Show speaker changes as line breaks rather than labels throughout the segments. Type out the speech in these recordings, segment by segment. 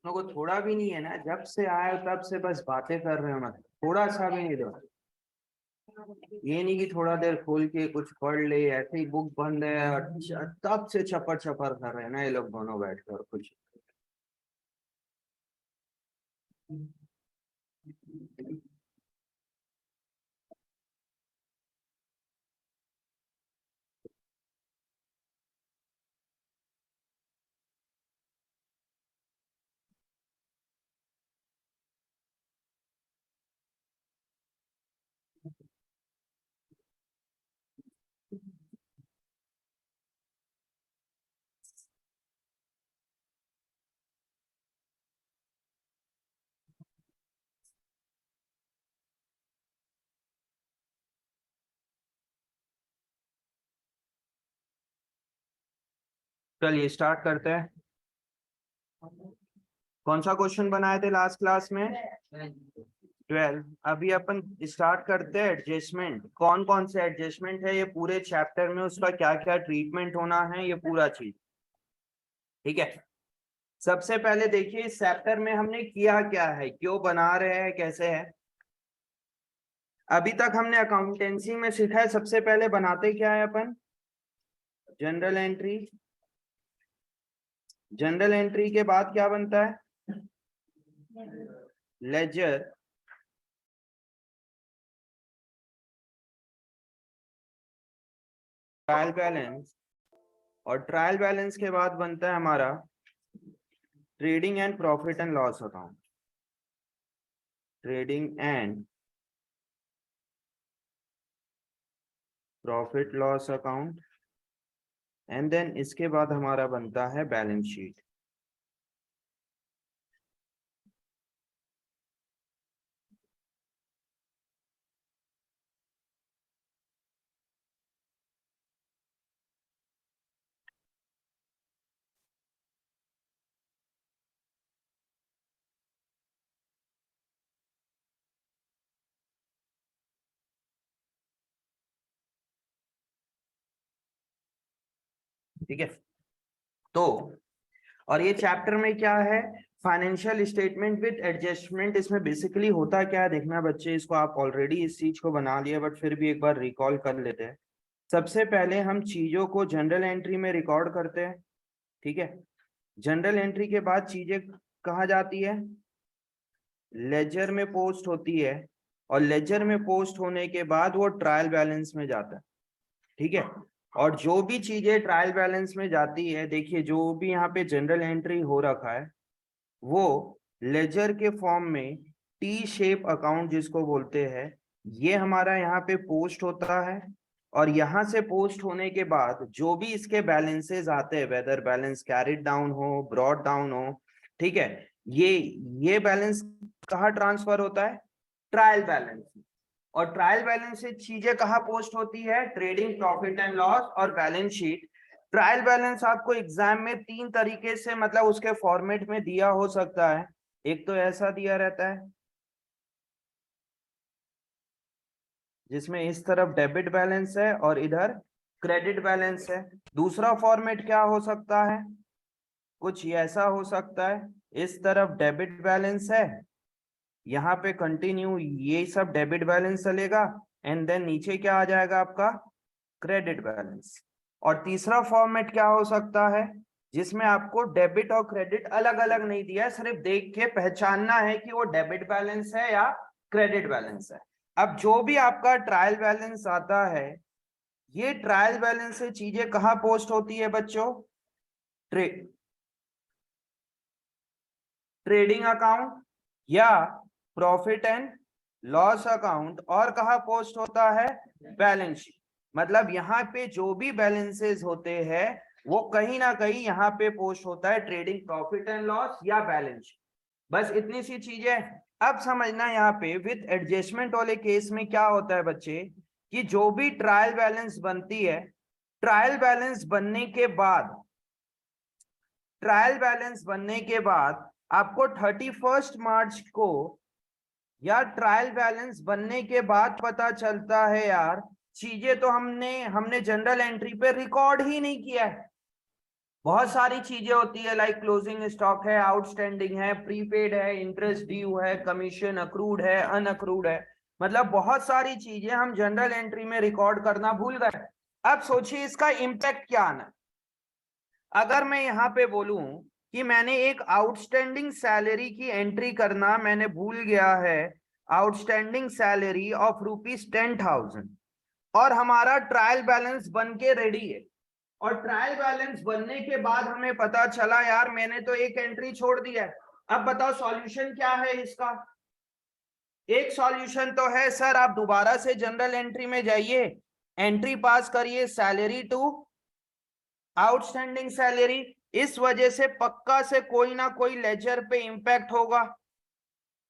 को थोड़ा भी नहीं है ना, जब से आए हो तब से बस बातें कर रहे हो, मतलब थोड़ा सा भी नहीं दो। ये नहीं कि थोड़ा देर खोल के कुछ पढ़ ले, ऐसे ही बुक बंद है और तब से छपर छपर कर रहे हैं ना ये लोग दोनों बैठ कर कुछ। चलिए स्टार्ट करते हैं। कौन सा क्वेश्चन बनाए थे लास्ट क्लास में? 12। अभी अपन स्टार्ट करते हैं एडजस्टमेंट। कौन कौन से एडजस्टमेंट है ये पूरे चैप्टर में, उसका क्या क्या ट्रीटमेंट होना है, ये पूरा चीज। ठीक है। सबसे पहले देखिए इस चैप्टर में हमने किया क्या है, क्यों बना रहे हैं, कैसे है। अभी तक हमने अकाउंटेंसी में सीखा है, सबसे पहले बनाते क्या है अपन? General entry. जनरल एंट्री के बाद क्या बनता है? लेजर। Trial balance. और ट्रायल बैलेंस के बाद बनता है हमारा trading and profit and loss account. Trading and profit loss account. And then इसके बाद हमारा बनता है बैलेंस शीट। ठीक है। तो और ये चैप्टर में क्या है? Financial statement with adjustment. इसमें बेसिकली होता क्या है देखना बच्चे, इसको आप ऑलरेडी इस चीज को बना लिया बट फिर भी एक बार रिकॉल कर लेते हैं। सबसे पहले हम चीजों को जनरल एंट्री में रिकॉर्ड करते हैं। ठीक है। जनरल एंट्री के बाद चीजें कहाँ जाती है? लेजर में पोस्ट होती है। और लेजर में पोस्ट होने के बाद वो ट्रायल बैलेंस में जाता है। ठीक है। और जो भी चीजें ट्रायल बैलेंस में जाती है, देखिए जो भी यहाँ पे जनरल एंट्री हो रखा है वो लेजर के फॉर्म में टी शेप अकाउंट जिसको बोलते हैं, ये हमारा यहाँ पे पोस्ट होता है। और यहाँ से पोस्ट होने के बाद जो भी इसके बैलेंसेस आते हैं, वेदर बैलेंस कैरिड डाउन हो, ब्रॉड डाउन हो, ठीक है, ये ये बैलेंस कहाँ ट्रांसफर होता है? Trial balance. और ट्रायल बैलेंस से चीजें कहाँ पोस्ट होती है? ट्रेडिंग प्रॉफिट एंड लॉस और बैलेंस शीट। ट्रायल बैलेंस आपको एग्जाम में तीन तरीके से, मतलब उसके फॉर्मेट में दिया हो सकता है। एक तो ऐसा दिया रहता है जिसमें इस तरफ डेबिट बैलेंस है और इधर क्रेडिट बैलेंस है। दूसरा फॉर्मेट क्या हो सकता है? कुछ ऐसा हो सकता है, इस तरफ डेबिट बैलेंस है, यहाँ पे कंटिन्यू ये सब डेबिट बैलेंस चलेगा, एंड देन नीचे क्या आ जाएगा आपका? Credit balance. और तीसरा फॉर्मेट क्या हो सकता है? जिसमें आपको डेबिट और क्रेडिट अलग अलग नहीं दिया है, सिर्फ देख के पहचानना है कि वो डेबिट बैलेंस है या क्रेडिट बैलेंस है। अब जो भी आपका ट्रायल बैलेंस आता है, ये ट्रायल बैलेंस से चीजें कहाँ पोस्ट होती है बच्चों? ट्रे ट्रेडिंग अकाउंट या प्रॉफिट एंड लॉस अकाउंट, और कहाँ पोस्ट होता है? Balance sheet. मतलब यहाँ पे जो भी बैलेंसेस होते हैं वो कहीं ना कहीं यहाँ पे पोस्ट होता है, ट्रेडिंग प्रॉफिट एंड लॉस या बैलेंस शीट। बस इतनी सी चीजें। अब समझना यहाँ पे विद एडजस्टमेंट वाले केस में क्या होता है बच्चे, कि जो भी ट्रायल बैलेंस बनती है, ट्रायल बैलेंस बनने के बाद ट्रायल बैलेंस बनने के बाद आपको 31 मार्च को, या ट्रायल बैलेंस बनने के बाद पता चलता है यार चीजें तो हमने जनरल एंट्री पे रिकॉर्ड ही नहीं किया है। बहुत सारी चीजें होती है, लाइक क्लोजिंग स्टॉक है, आउटस्टैंडिंग है, प्रीपेड है, इंटरेस्ट ड्यू है, कमीशन अक्रूड है, अनअक्रूड है। मतलब बहुत सारी चीजें हम जनरल एंट्री में रिकॉर्ड करना भूल गए। अब सोचिए इसका इम्पैक्ट क्या आना। अगर मैं यहाँ पे बोलूं कि मैंने एक आउटस्टैंडिंग सैलरी की एंट्री करना मैंने भूल गया है, आउटस्टैंडिंग सैलरी ऑफ ₹10,000, और हमारा ट्रायल बैलेंस बन के रेडी है, और ट्रायल बैलेंस बनने के बाद हमें पता चला यार मैंने तो एक एंट्री छोड़ दी है। अब बताओ सॉल्यूशन क्या है इसका। एक सॉल्यूशन तो है सर, आप दोबारा से जनरल एंट्री में जाइए, एंट्री पास करिए सैलरी टू आउटस्टैंडिंग सैलरी। इस वजह से पक्का से कोई ना कोई लेजर पे इंपैक्ट होगा,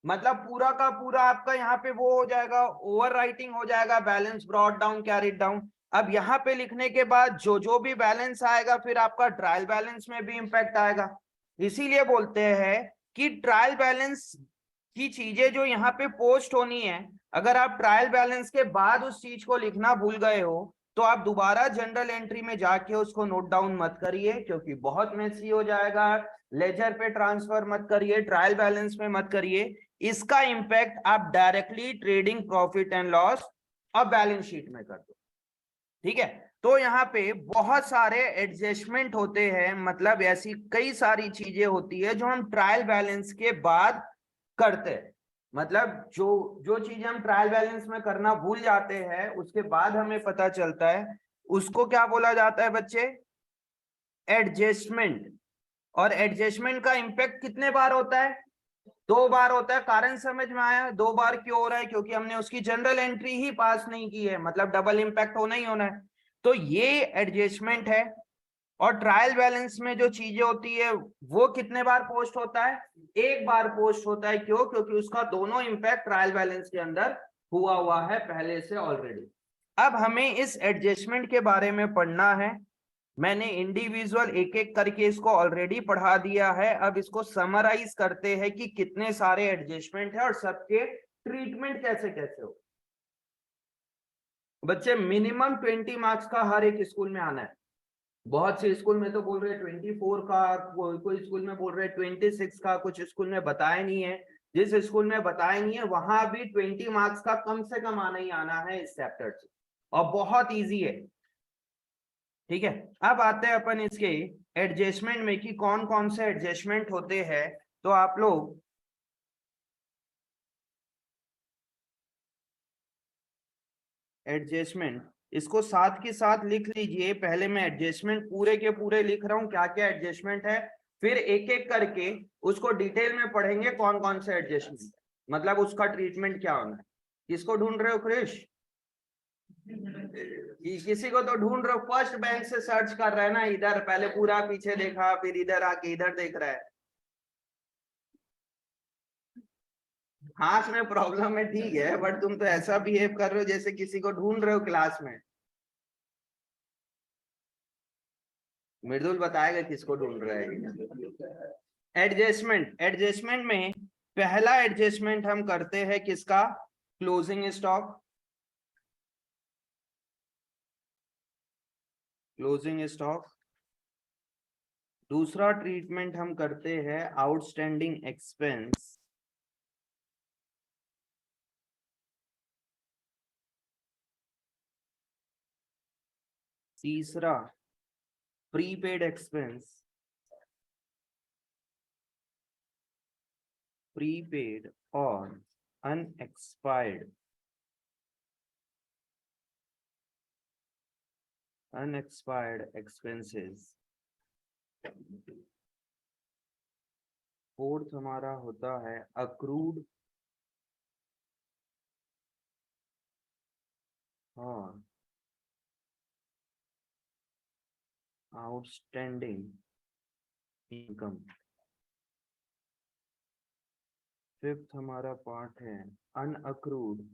मतलब पूरा का पूरा आपका यहाँ पे वो हो जाएगा, ओवर राइटिंग हो जाएगा, balance brought down carried down. अब यहाँ पे लिखने के बाद जो जो भी बैलेंस आएगा फिर आपका ट्रायल बैलेंस में भी इंपैक्ट आएगा। इसीलिए बोलते हैं कि ट्रायल बैलेंस की चीजें जो यहाँ पे पोस्ट होनी है, अगर आप ट्रायल बैलेंस के बाद उस चीज को लिखना भूल गए हो तो आप दोबारा जनरल एंट्री में जाके उसको नोट डाउन मत करिए, क्योंकि बहुत मेसी हो जाएगा। लेजर पे ट्रांसफर मत करिए, ट्रायल बैलेंस में मत करिए। इसका इंपैक्ट आप directly trading profit and loss और बैलेंस शीट में कर दो। ठीक है, तो यहाँ पे बहुत सारे एडजस्टमेंट होते हैं, मतलब ऐसी कई सारी चीजें होती है जो हम ट्रायल बैलेंस के बाद करते हैं। मतलब जो जो चीजें हम ट्रायल बैलेंस में करना भूल जाते हैं उसके बाद हमें पता चलता है, उसको क्या बोला जाता है बच्चे, एडजस्टमेंट। और एडजस्टमेंट का इंपैक्ट कितने बार होता है, 2 बार होता है। कारण समझ में आया 2 बार क्यों हो रहा है, क्योंकि हमने उसकी जनरल एंट्री ही पास नहीं की है, मतलब डबल इंपैक्ट होना ही होना है। तो ये एडजस्टमेंट है। और ट्रायल बैलेंस में जो चीजें होती है वो कितने बार पोस्ट होता है, 1 बार पोस्ट होता है। क्यों, क्योंकि उसका दोनों इंपैक्ट ट्रायल बैलेंस के अंदर हुआ है पहले से ऑलरेडी। अब हमें इस एडजस्टमेंट के बारे में पढ़ना है। मैंने इंडिविजुअल एक एक करके इसको ऑलरेडी पढ़ा दिया है, अब इसको समराइज करते हैं कि कितने सारे एडजस्टमेंट है और सबके ट्रीटमेंट कैसे कैसे हो। बच्चे मिनिमम 20 मार्क्स का हर एक स्कूल में आना है। बहुत से स्कूल में तो बोल रहे 24 का, कोई स्कूल में बोल रहे 26 का, कुछ स्कूल में बताया नहीं है। जिस स्कूल में बताया नहीं है वहां भी 20 मार्क्स का कम से कम आना ही आना है इस चैप्टर से, और बहुत इजी है। ठीक है, अब आते हैं अपन इसके एडजस्टमेंट में कि कौन कौन से एडजस्टमेंट होते हैं। तो आप लोग एडजस्टमेंट इसको साथ के साथ लिख लीजिए। पहले मैं एडजस्टमेंट पूरे के पूरे लिख रहा हूं क्या क्या एडजस्टमेंट है, फिर एक एक करके उसको डिटेल में पढ़ेंगे कौन कौन से एडजस्टमेंट, मतलब उसका ट्रीटमेंट क्या होना है। किसको ढूंढ रहे हो क्रिश, किसी को तो ढूंढ रहे हो, फर्स्ट बैंक से सर्च कर रहे हैं ना, इधर पहले पूरा पीछे देखा फिर इधर आके इधर देख रहा है। हाथ में प्रॉब्लम है ठीक है, बट तुम तो ऐसा बिहेव कर रहे हो जैसे किसी को ढूंढ रहे हो क्लास में। मृदुल बताएगा किसको ढूंढ रहा है। एडजस्टमेंट में पहला एडजस्टमेंट हम करते हैं किसका, क्लोजिंग स्टॉक। Closing stock. दूसरा ट्रीटमेंट हम करते हैं आउटस्टैंडिंग एक्सपेंस। तीसरा प्रीपेड एक्सपेंस। प्रीपेड और अनएक्सपायर्ड एक्सपेंसेस। फोर्थ हमारा होता है अक्रूड और आउटस्टैंडिंग इनकम। फिफ्थ हमारा पार्ट है अनअक्रूड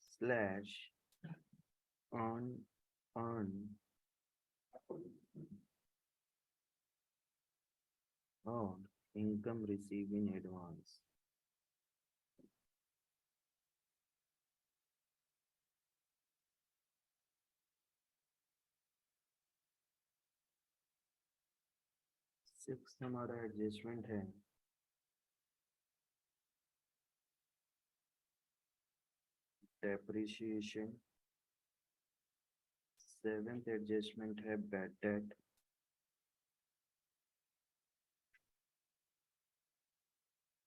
स्लैश on और income received in advance. Six हमारा एडजस्टमेंट है डेप्रिसिएशन, सेवेंथ एडजस्टमेंट है बैड डेट,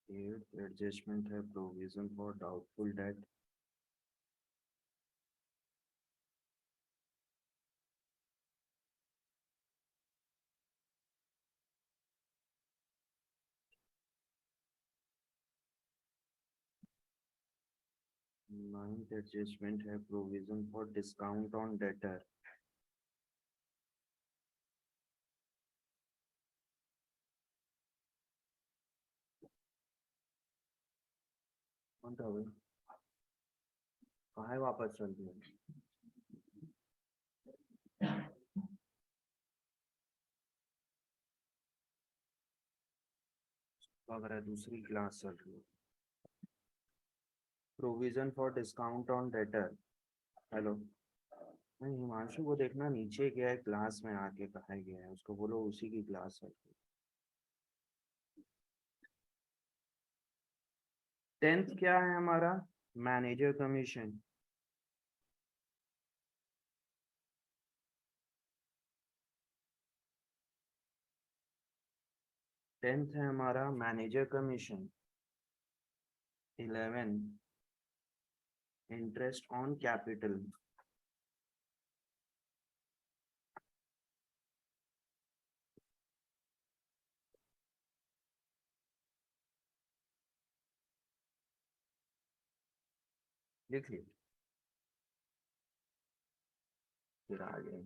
एट्थ एडजस्टमेंट है provision for doubtful debt, ninth adjustment है provision for discount on debtor, कहाँ है वापस चल दिया अगर दूसरी क्लास चल रही है। Provision for discount on debtor, hello नहीं हिमांशु को देखना नीचे गया है क्लास में आके कहा गया है उसको बोलो उसी की क्लास है। टेंथ क्या है हमारा मैनेजर कमीशन, टेंथ है हमारा manager commission, 11 interest on capital, लिख लिया फिर आगे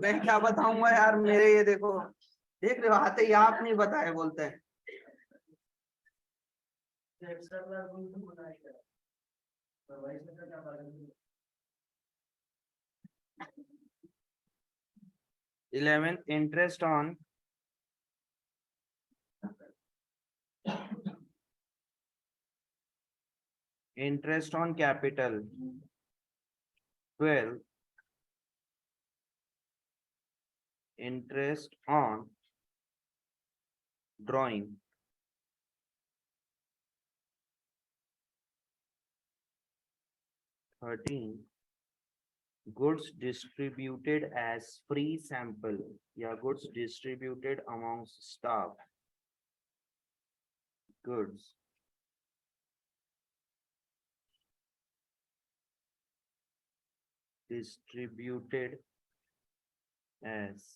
मैं क्या बताऊंगा यार मेरे ये देखो देख रहे हो आते ही आप नहीं बताए बोलते हैं 11th interest on capital, 12 interest on drawing, 13 goods distributed as free sample या goods distributed amongst staff, goods distributed as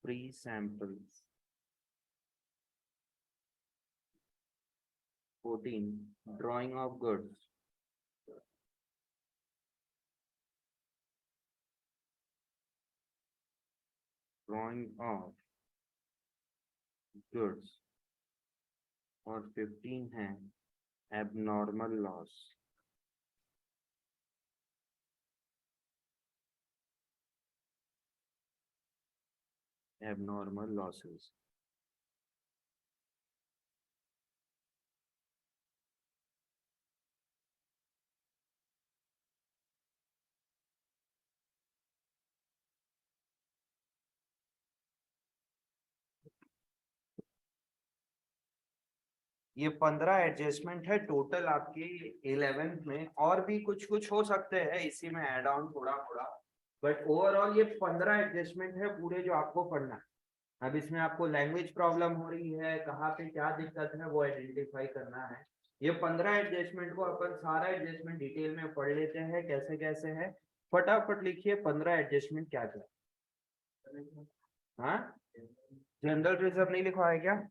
free samples, 14 drawing of goods, drawing of goods और 15 है abnormal loss, abnormal losses, ये 15 adjustment है total आपकी 11th में और भी कुछ कुछ हो सकते हैं इसी में ऐड ऑन थोड़ा थोड़ा बट ओवरऑल ये 15 एडजस्टमेंट है पूरे जो आपको पढ़ना है। अब इसमें आपको लैंग्वेज प्रॉब्लम हो रही है कहाँ पे क्या दिक्कत है वो आइडेंटिफाई करना है। ये 15 एडजस्टमेंट को अपन सारा एडजस्टमेंट डिटेल में पढ़ लेते हैं कैसे कैसे है। फटाफट लिखिए 15 एडजस्टमेंट क्या क्या। हाँ जनरल रिजर्व नहीं लिखा है क्या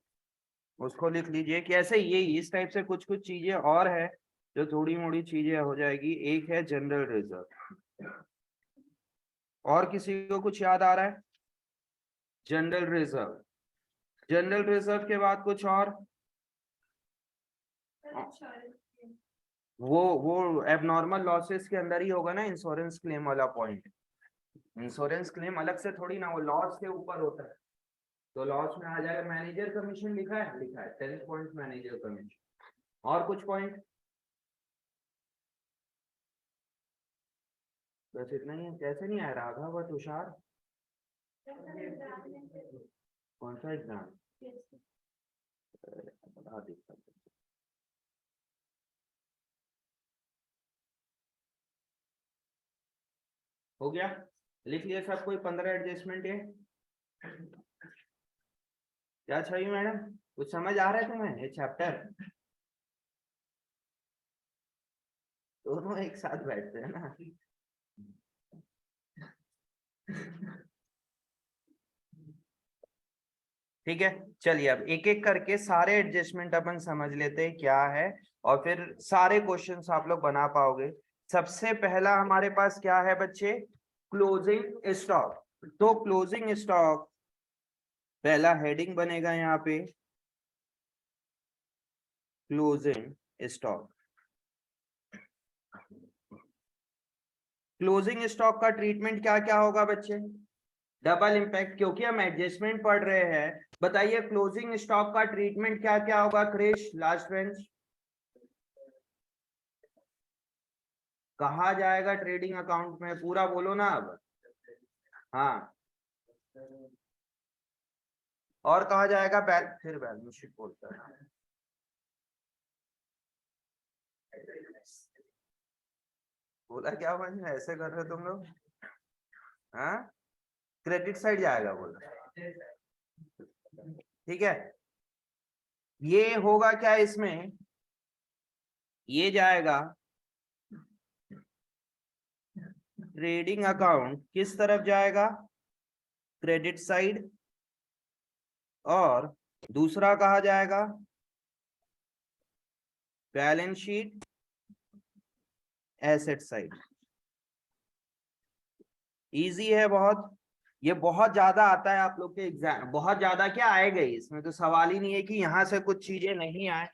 उसको लिख लीजिए कि ऐसे ये इस टाइप से कुछ कुछ चीजें और है जो थोड़ी मोड़ी चीजें हो जाएगी। एक है जनरल रिजर्व और किसी को कुछ याद आ रहा है जनरल रिजर्व, जनरल रिजर्व के बाद कुछ और वो एबनॉर्मल लॉसेस के अंदर ही होगा ना इंश्योरेंस क्लेम वाला पॉइंट। इंश्योरेंस क्लेम अलग से थोड़ी ना, वो लॉस के ऊपर होता है। तो लॉस में आ जाएगा मैनेजर कमीशन, लिखा है 10 पॉइंट मैनेजर कमीशन। और कुछ पॉइंट? बस इतना ही है। कैसे नहीं आया राघव व तुषार? कौन सा एग्जाम? बता देता। हो गया? लिख लिया सब कोई 15 एडजस्टमेंट है? क्या चाहिए मैडम? कुछ समझ आ रहा है तुम्हें ये चैप्टर? दोनों एक साथ बैठते हैं ना। ठीक है, चलिए अब एक एक करके सारे एडजस्टमेंट अपन समझ लेते हैं क्या है, और फिर सारे क्वेश्चंस आप लोग बना पाओगे। सबसे पहला हमारे पास क्या है बच्चे? Closing stock. तो क्लोजिंग स्टॉक पहला हेडिंग बनेगा यहाँ पे, क्लोजिंग स्टॉक। क्लोजिंग स्टॉक का ट्रीटमेंट क्या क्या होगा बच्चे? डबल इम्पैक्ट, क्योंकि हम एडजस्टमेंट पढ़ रहे हैं। बताइए क्लोजिंग स्टॉक का ट्रीटमेंट क्या क्या होगा? Krish, last bench. कहा जाएगा ट्रेडिंग अकाउंट में? पूरा बोलो ना अब। हाँ, और कहा जाएगा फिर बैलेंस शीट बोलता है। बोला क्या बन ऐसे कर रहे हो तुम लोग? हाँ, क्रेडिट साइड जाएगा बोला। ठीक है, ये होगा क्या इसमें? ये जाएगा ट्रेडिंग अकाउंट, किस तरफ जाएगा? Credit side. और दूसरा कहा जाएगा balance sheet, asset side. Easy है बहुत। ये बहुत ज्यादा आता है आप लोग के एग्जाम, बहुत ज्यादा क्या आएगा ही, इसमें तो सवाल ही नहीं है कि यहाँ से कुछ चीजें नहीं आए।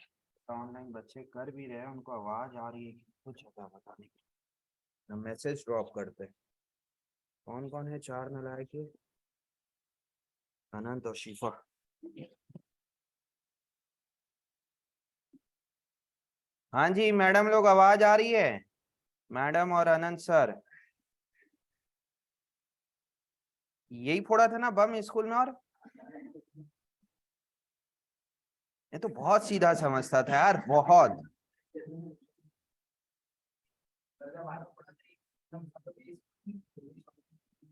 ऑनलाइन बच्चे कर भी रहे हैं, उनको आवाज आ रही है कि कुछ होता बताने की, मैसेज ड्रॉप करते हैं। कौन कौन है चार नालायक है? अनंत और शिफा। हाँ जी मैडम लोग, आवाज आ रही है? मैडम और अनंत सर, यही फोड़ा था ना बम स्कूल में? और ये तो बहुत सीधा समझता था यार, बहुत।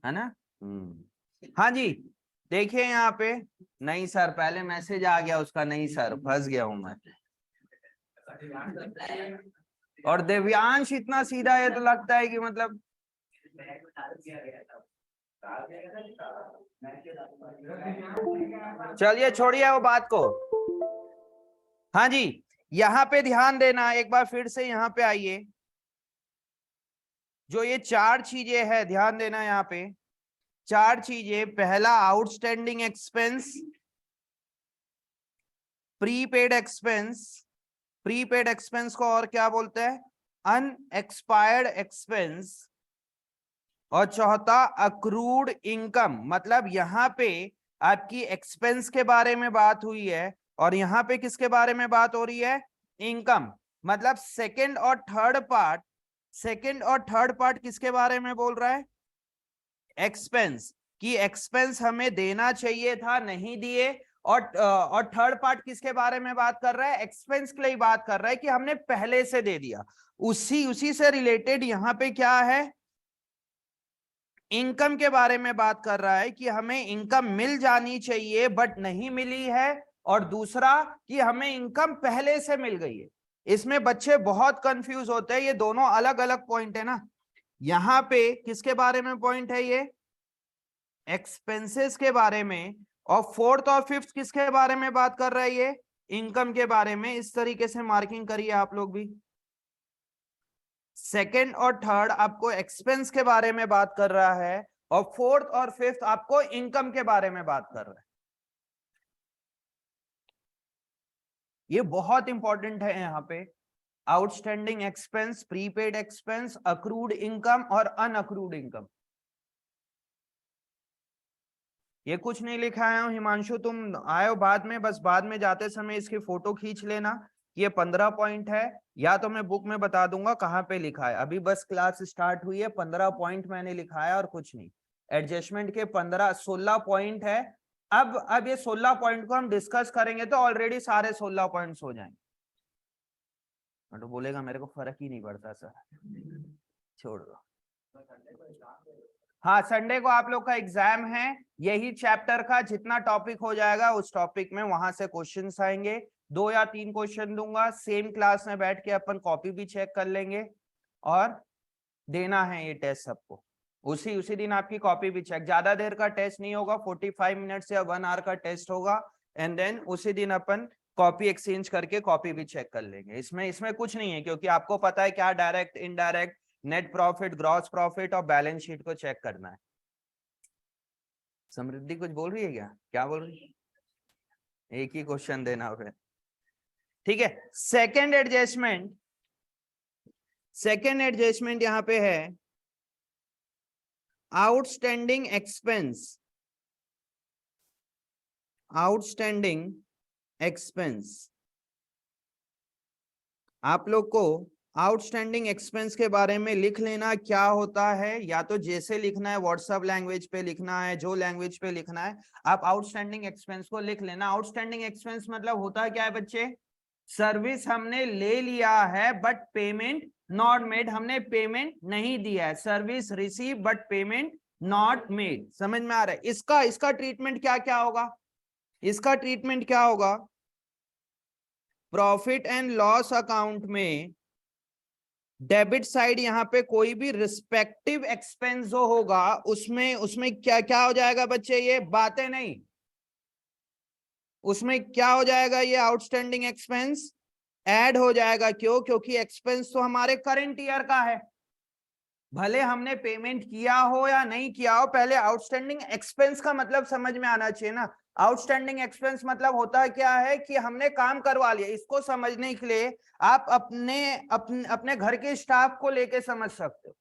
है ना? हाँ जी, देखिए यहाँ पे। नहीं सर, पहले मैसेज आ गया उसका, नहीं सर फंस गया हूं मैं। और दिव्यांश इतना सीधा है तो लगता है कि मतलब। चलिए छोड़िए वो बात को। हाँ जी, यहाँ पे ध्यान देना एक बार फिर से, यहाँ पे आइए। जो ये चार चीजें है ध्यान देना यहाँ पे। चार चीजें, पहला outstanding expense, prepaid expense. Prepaid expense को और क्या बोलते हैं? Unexpired expense. और चौथा अक्रूड इनकम। मतलब यहाँ पे आपकी एक्सपेंस के बारे में बात हुई है, और यहाँ पे किसके बारे में बात हो रही है? इनकम। मतलब सेकंड और थर्ड पार्ट किसके बारे में बोल रहा है? एक्सपेंस। कि एक्सपेंस हमें देना चाहिए था, नहीं दिए। और थर्ड पार्ट किसके बारे में बात कर रहा है? एक्सपेंस के लिए बात कर रहा है कि हमने पहले से दे दिया। उसी से रिलेटेड यहाँ पे क्या है? इनकम के बारे में बात कर रहा है कि हमें इनकम मिल जानी चाहिए बट नहीं मिली है। और दूसरा कि हमें इनकम पहले से मिल गई है। इसमें बच्चे बहुत कंफ्यूज होते हैं, ये दोनों अलग अलग पॉइंट है ना। यहां पे किसके बारे में पॉइंट है? ये एक्सपेंसेस के बारे में। और फोर्थ और फिफ्थ किसके बारे में बात कर रहा है? ये इनकम के बारे में। इस तरीके से मार्किंग करिए आप लोग भी। सेकंड और थर्ड आपको एक्सपेंस के बारे में बात कर रहा है, और फोर्थ और फिफ्थ आपको इनकम के बारे में बात कर रहा है। ये बहुत इंपॉर्टेंट है यहाँ पे। Outstanding expense, prepaid expense, accrued income और अनअक्रूड इनकम। ये कुछ नहीं लिखा आया हूं हिमांशु, तुम आयो बाद में, बस बाद में जाते समय इसकी फोटो खींच लेना। ये 15 पॉइंट है, या तो मैं बुक में बता दूंगा कहाँ पे लिखा है। अभी बस क्लास स्टार्ट हुई है, 15 पॉइंट मैंने लिखा है और कुछ नहीं। एडजस्टमेंट के 16 पॉइंट है। अब ये 16 पॉइंट को हम डिस्कस करेंगे तो ऑलरेडी सारे 16 पॉइंट्स हो जाएंगे। तो बोलेगा मेरे को फर्क ही नहीं पड़ता सर, छोड़ दो। हाँ, संडे को आप लोग का एग्जाम है। यही चैप्टर का जितना टॉपिक हो जाएगा उस टॉपिक में वहां से क्वेश्चंस आएंगे। 2 या 3 क्वेश्चन दूंगा, सेम क्लास में बैठ के अपन कॉपी भी चेक कर लेंगे और देना है ये टेस्ट सबको। उसी उसी दिन आपकी कॉपी भी चेक, ज्यादा देर का टेस्ट नहीं होगा, 45 मिनट्स या 1 आवर का टेस्ट होगा। एंड देन उसी दिन अपन कॉपी एक्सचेंज करके कॉपी भी चेक कर लेंगे। इसमें इसमें कुछ नहीं है, क्योंकि आपको पता है क्या direct, indirect, net profit, gross profit और बैलेंस शीट को चेक करना है। समृद्धि कुछ बोल रही है क्या? क्या बोल रही है? एक ही क्वेश्चन देना फिर, ठीक है। सेकेंड एडजस्टमेंट, सेकेंड एडजस्टमेंट यहां पे है आउटस्टैंडिंग एक्सपेंस, आउटस्टैंडिंग एक्सपेंस। आप लोग को आउटस्टैंडिंग एक्सपेंस के बारे में लिख लेना क्या होता है, या तो जैसे लिखना है व्हाट्सएप लैंग्वेज पे लिखना है, जो लैंग्वेज पे लिखना है आप आउटस्टैंडिंग एक्सपेंस को लिख लेना। आउटस्टैंडिंग एक्सपेंस मतलब होता है क्या है बच्चे? सर्विस हमने ले लिया है बट पेमेंट नॉट मेड, हमने पेमेंट नहीं दिया है। Service receive but payment not made. समझ में आ रहा है? इसका इसका ट्रीटमेंट क्या क्या होगा? इसका ट्रीटमेंट क्या होगा? प्रॉफिट एंड लॉस अकाउंट में डेबिट साइड यहां पे कोई भी रिस्पेक्टिव एक्सपेंस जो होगा उसमें उसमें क्या क्या हो जाएगा बच्चे? ये बातें नहीं, उसमें क्या हो जाएगा? ये आउटस्टैंडिंग एक्सपेंस ऐड हो जाएगा। क्यों? क्योंकि एक्सपेंस तो हमारे करंट ईयर का है, भले हमने पेमेंट किया हो या नहीं किया हो। पहले आउटस्टैंडिंग एक्सपेंस का मतलब समझ में आना चाहिए ना। आउटस्टैंडिंग एक्सपेंस मतलब होता है क्या है कि हमने काम करवा लिया। इसको समझने के लिए आप अपने घर के स्टाफ को लेके समझ सकते हो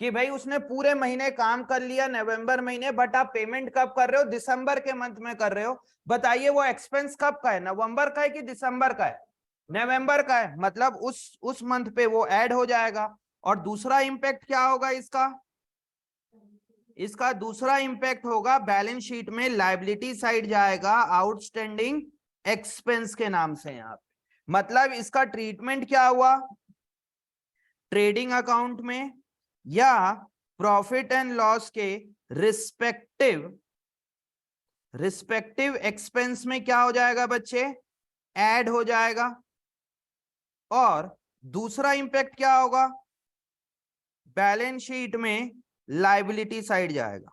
कि भाई उसने पूरे महीने काम कर लिया नवंबर महीने, बट आप पेमेंट कब कर रहे हो? दिसंबर के मंथ में कर रहे हो। बताइए वो एक्सपेंस कब का है? नवंबर का है कि दिसंबर का है? नवंबर का है, मतलब उस मंथ पे वो ऐड हो जाएगा। और दूसरा इंपैक्ट क्या होगा इसका? इसका दूसरा इंपैक्ट होगा बैलेंस शीट में लायबिलिटी साइड जाएगा आउटस्टैंडिंग एक्सपेंस के नाम से। यहां पे मतलब इसका ट्रीटमेंट क्या हुआ? ट्रेडिंग अकाउंट में या प्रॉफिट एंड लॉस के रिस्पेक्टिव रिस्पेक्टिव एक्सपेंस में क्या हो जाएगा बच्चे? ऐड हो जाएगा। और दूसरा इंपैक्ट क्या होगा? बैलेंस शीट में लायबिलिटी साइड जाएगा।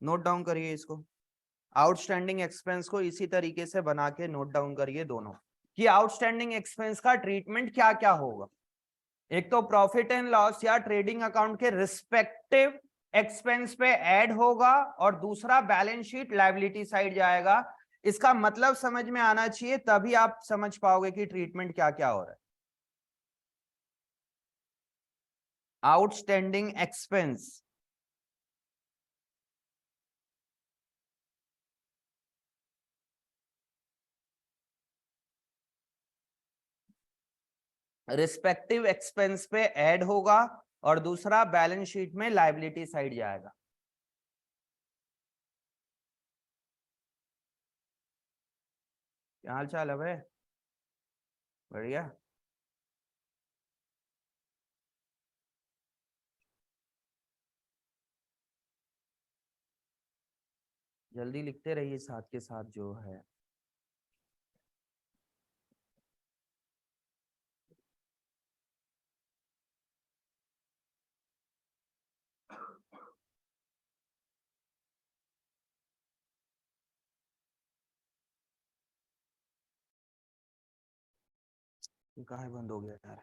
नोट डाउन करिए इसको, आउटस्टैंडिंग एक्सपेंस को इसी तरीके से बना के नोट डाउन करिए दोनों, कि आउटस्टैंडिंग एक्सपेंस का ट्रीटमेंट क्या क्या होगा। एक तो प्रॉफिट एंड लॉस या ट्रेडिंग अकाउंट के रिस्पेक्टिव एक्सपेंस पे ऐड होगा, और दूसरा बैलेंस शीट लायबिलिटी साइड जाएगा। इसका मतलब समझ में आना चाहिए, तभी आप समझ पाओगे कि ट्रीटमेंट क्या क्या हो रहा है। आउटस्टैंडिंग एक्सपेंस, रिस्पेक्टिव एक्सपेंस पे ऐड होगा और दूसरा बैलेंस शीट में लायबिलिटी साइड जाएगा। क्या हाल चाल है भाई? बढ़िया। जल्दी लिखते रहिए साथ के साथ जो है। कहाँ बंद हो गया यार?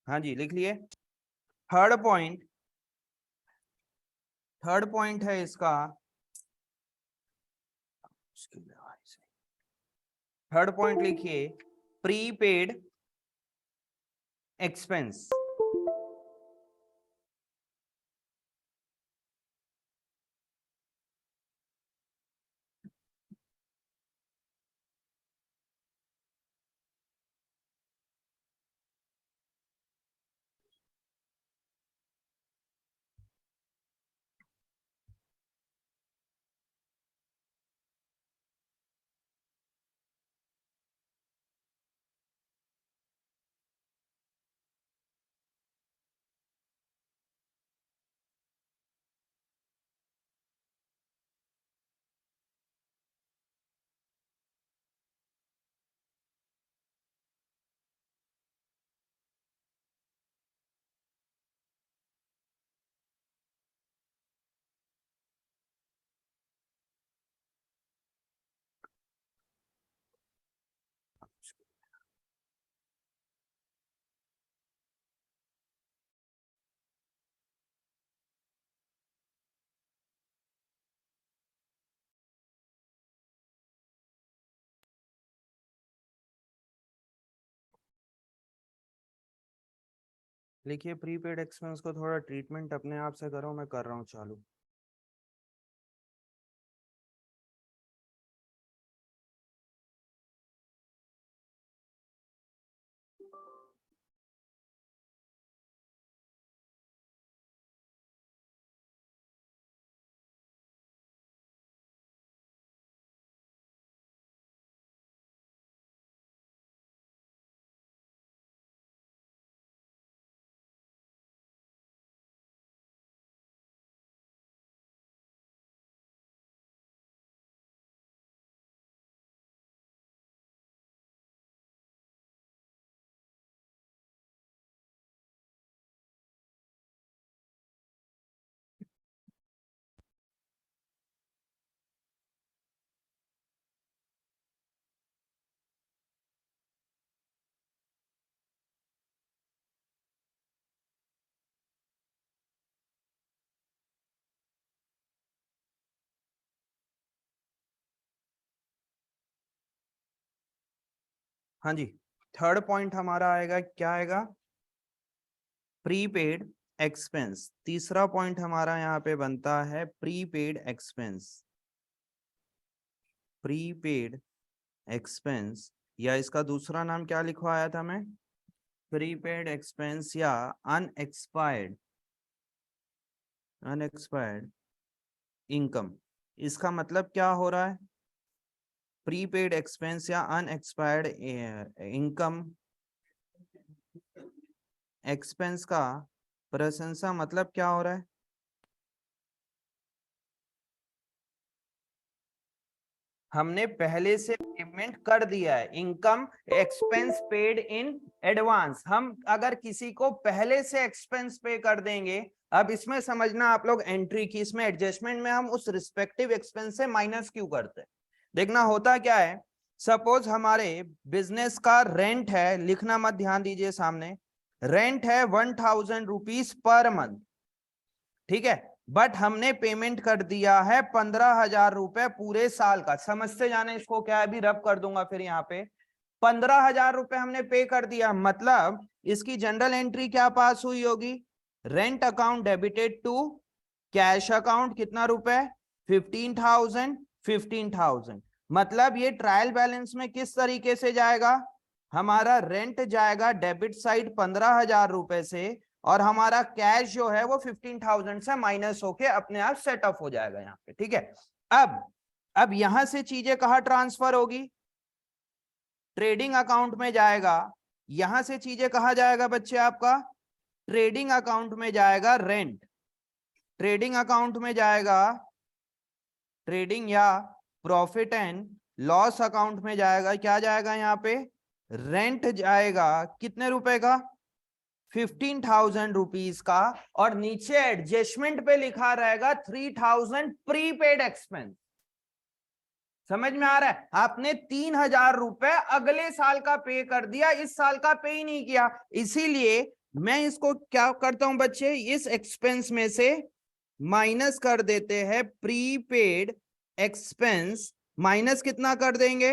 हाँ जी, लिख लिए। थर्ड पॉइंट, थर्ड पॉइंट है इसका थर्ड पॉइंट लिखिए प्रीपेड एक्सपेंस। लिखिए प्रीपेड एक्सपेंस को थोड़ा ट्रीटमेंट अपने आप से करो, मैं कर रहा हूँ चालू। हाँ जी, थर्ड पॉइंट हमारा आएगा, क्या आएगा? Prepaid expense. तीसरा पॉइंट हमारा यहाँ पे बनता है प्रीपेड एक्सपेंस। प्रीपेड एक्सपेंस, या इसका दूसरा नाम क्या लिखवाया था मैं? प्रीपेड एक्सपेंस या अनएक्सपायर्ड इनकम। इसका मतलब क्या हो रहा है? प्रीपेड एक्सपेंस या अनएक्सपायर्ड इनकम एक्सपेंस का प्रशंसा मतलब क्या हो रहा है? हमने पहले से पेमेंट कर दिया है, income expense paid in advance. हम अगर किसी को पहले से एक्सपेंस पे कर देंगे, अब इसमें समझना आप लोग एंट्री की, इसमें एडजस्टमेंट में हम उस रिस्पेक्टिव एक्सपेंस से माइनस क्यों करते हैं। देखना होता क्या है, सपोज हमारे बिजनेस का रेंट है, लिखना मत, ध्यान दीजिए सामने, रेंट है 1000 रुपीज पर मंथ, ठीक है, बट हमने पेमेंट कर दिया है 15,000 रुपए पूरे साल का। समझते जाने इसको, क्या अभी रब कर दूंगा फिर यहाँ पे 15,000 रुपए हमने पे कर दिया, मतलब इसकी जनरल एंट्री क्या पास हुई होगी? Rent account debited to cash account, कितना रुपए? 15,000। मतलब ये ट्रायल बैलेंस में किस तरीके से जाएगा? हमारा रेंट जाएगा डेबिट साइड 15,000 रुपए से, और हमारा कैश जो है वो 15,000 से माइनस होके अपने आप सेट ऑफ हो जाएगा यहाँ पे, ठीक है। अब यहां से चीजें कहां ट्रांसफर होगी? ट्रेडिंग अकाउंट में जाएगा। यहां से चीजें कहां जाएगा बच्चे आपका? ट्रेडिंग अकाउंट में जाएगा रेंट, ट्रेडिंग अकाउंट में जाएगा ट्रेडिंग या प्रॉफिट एंड लॉस अकाउंट में जाएगा, क्या जाएगा यहाँ पे? रेंट जाएगा, कितने रुपए का? 15,000 रुपीज का, और नीचे एडजस्टमेंट पे लिखा रहेगा 3,000 प्रीपेड एक्सपेंस। समझ में आ रहा है? आपने 3,000 रुपए अगले साल का पे कर दिया, इस साल का पे ही नहीं किया। इसीलिए मैं इसको क्या करता हूं बच्चे, इस एक्सपेंस में से माइनस कर देते हैं प्रीपेड एक्सपेंस, माइनस कितना कर देंगे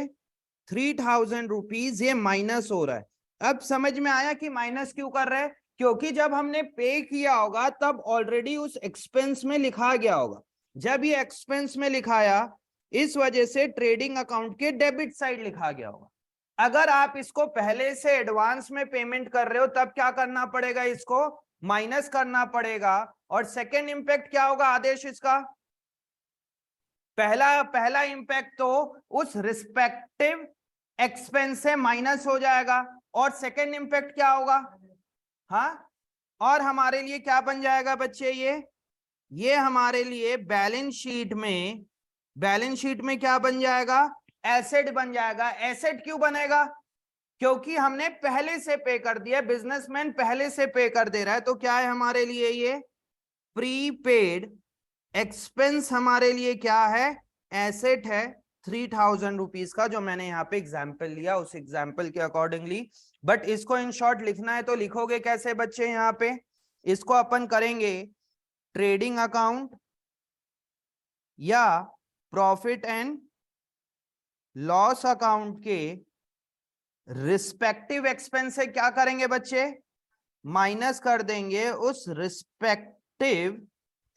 3000 रुपीज, ये माइनस हो रहा है। अब समझ में आया कि माइनस क्यों कर रहे हैं, क्योंकि जब हमने पे किया होगा तब ऑलरेडी उस एक्सपेंस में लिखा गया होगा। जब ये एक्सपेंस में लिखाया, इस वजह से ट्रेडिंग अकाउंट के डेबिट साइड लिखा गया होगा। अगर आप इसको पहले से एडवांस में पेमेंट कर रहे हो तब क्या करना पड़ेगा, इसको माइनस करना पड़ेगा। और सेकेंड इंपैक्ट क्या होगा आदेश इसका, पहला इंपैक्ट तो उस रिस्पेक्टिव एक्सपेंस से माइनस हो जाएगा, और सेकेंड इंपैक्ट क्या होगा, हाँ, और हमारे लिए क्या बन जाएगा बच्चे, ये हमारे लिए बैलेंस शीट में क्या बन जाएगा, एसेट बन जाएगा। एसेट क्यों बनेगा, क्योंकि हमने पहले से पे कर दिया, बिजनेसमैन पहले से पे कर दे रहा है, तो क्या है हमारे लिए, ये प्रीपेड एक्सपेंस हमारे लिए क्या है, एसेट है 3000 रुपीज का, जो मैंने यहाँ पे एग्जाम्पल लिया उस एग्जाम्पल के अकॉर्डिंगली। बट इसको इन शॉर्ट लिखना है तो लिखोगे कैसे बच्चे, यहाँ पे इसको अपन करेंगे ट्रेडिंग अकाउंट या प्रॉफिट एंड लॉस अकाउंट के रिस्पेक्टिव एक्सपेंस से क्या करेंगे बच्चे, माइनस कर देंगे। उस रिस्पेक्टिव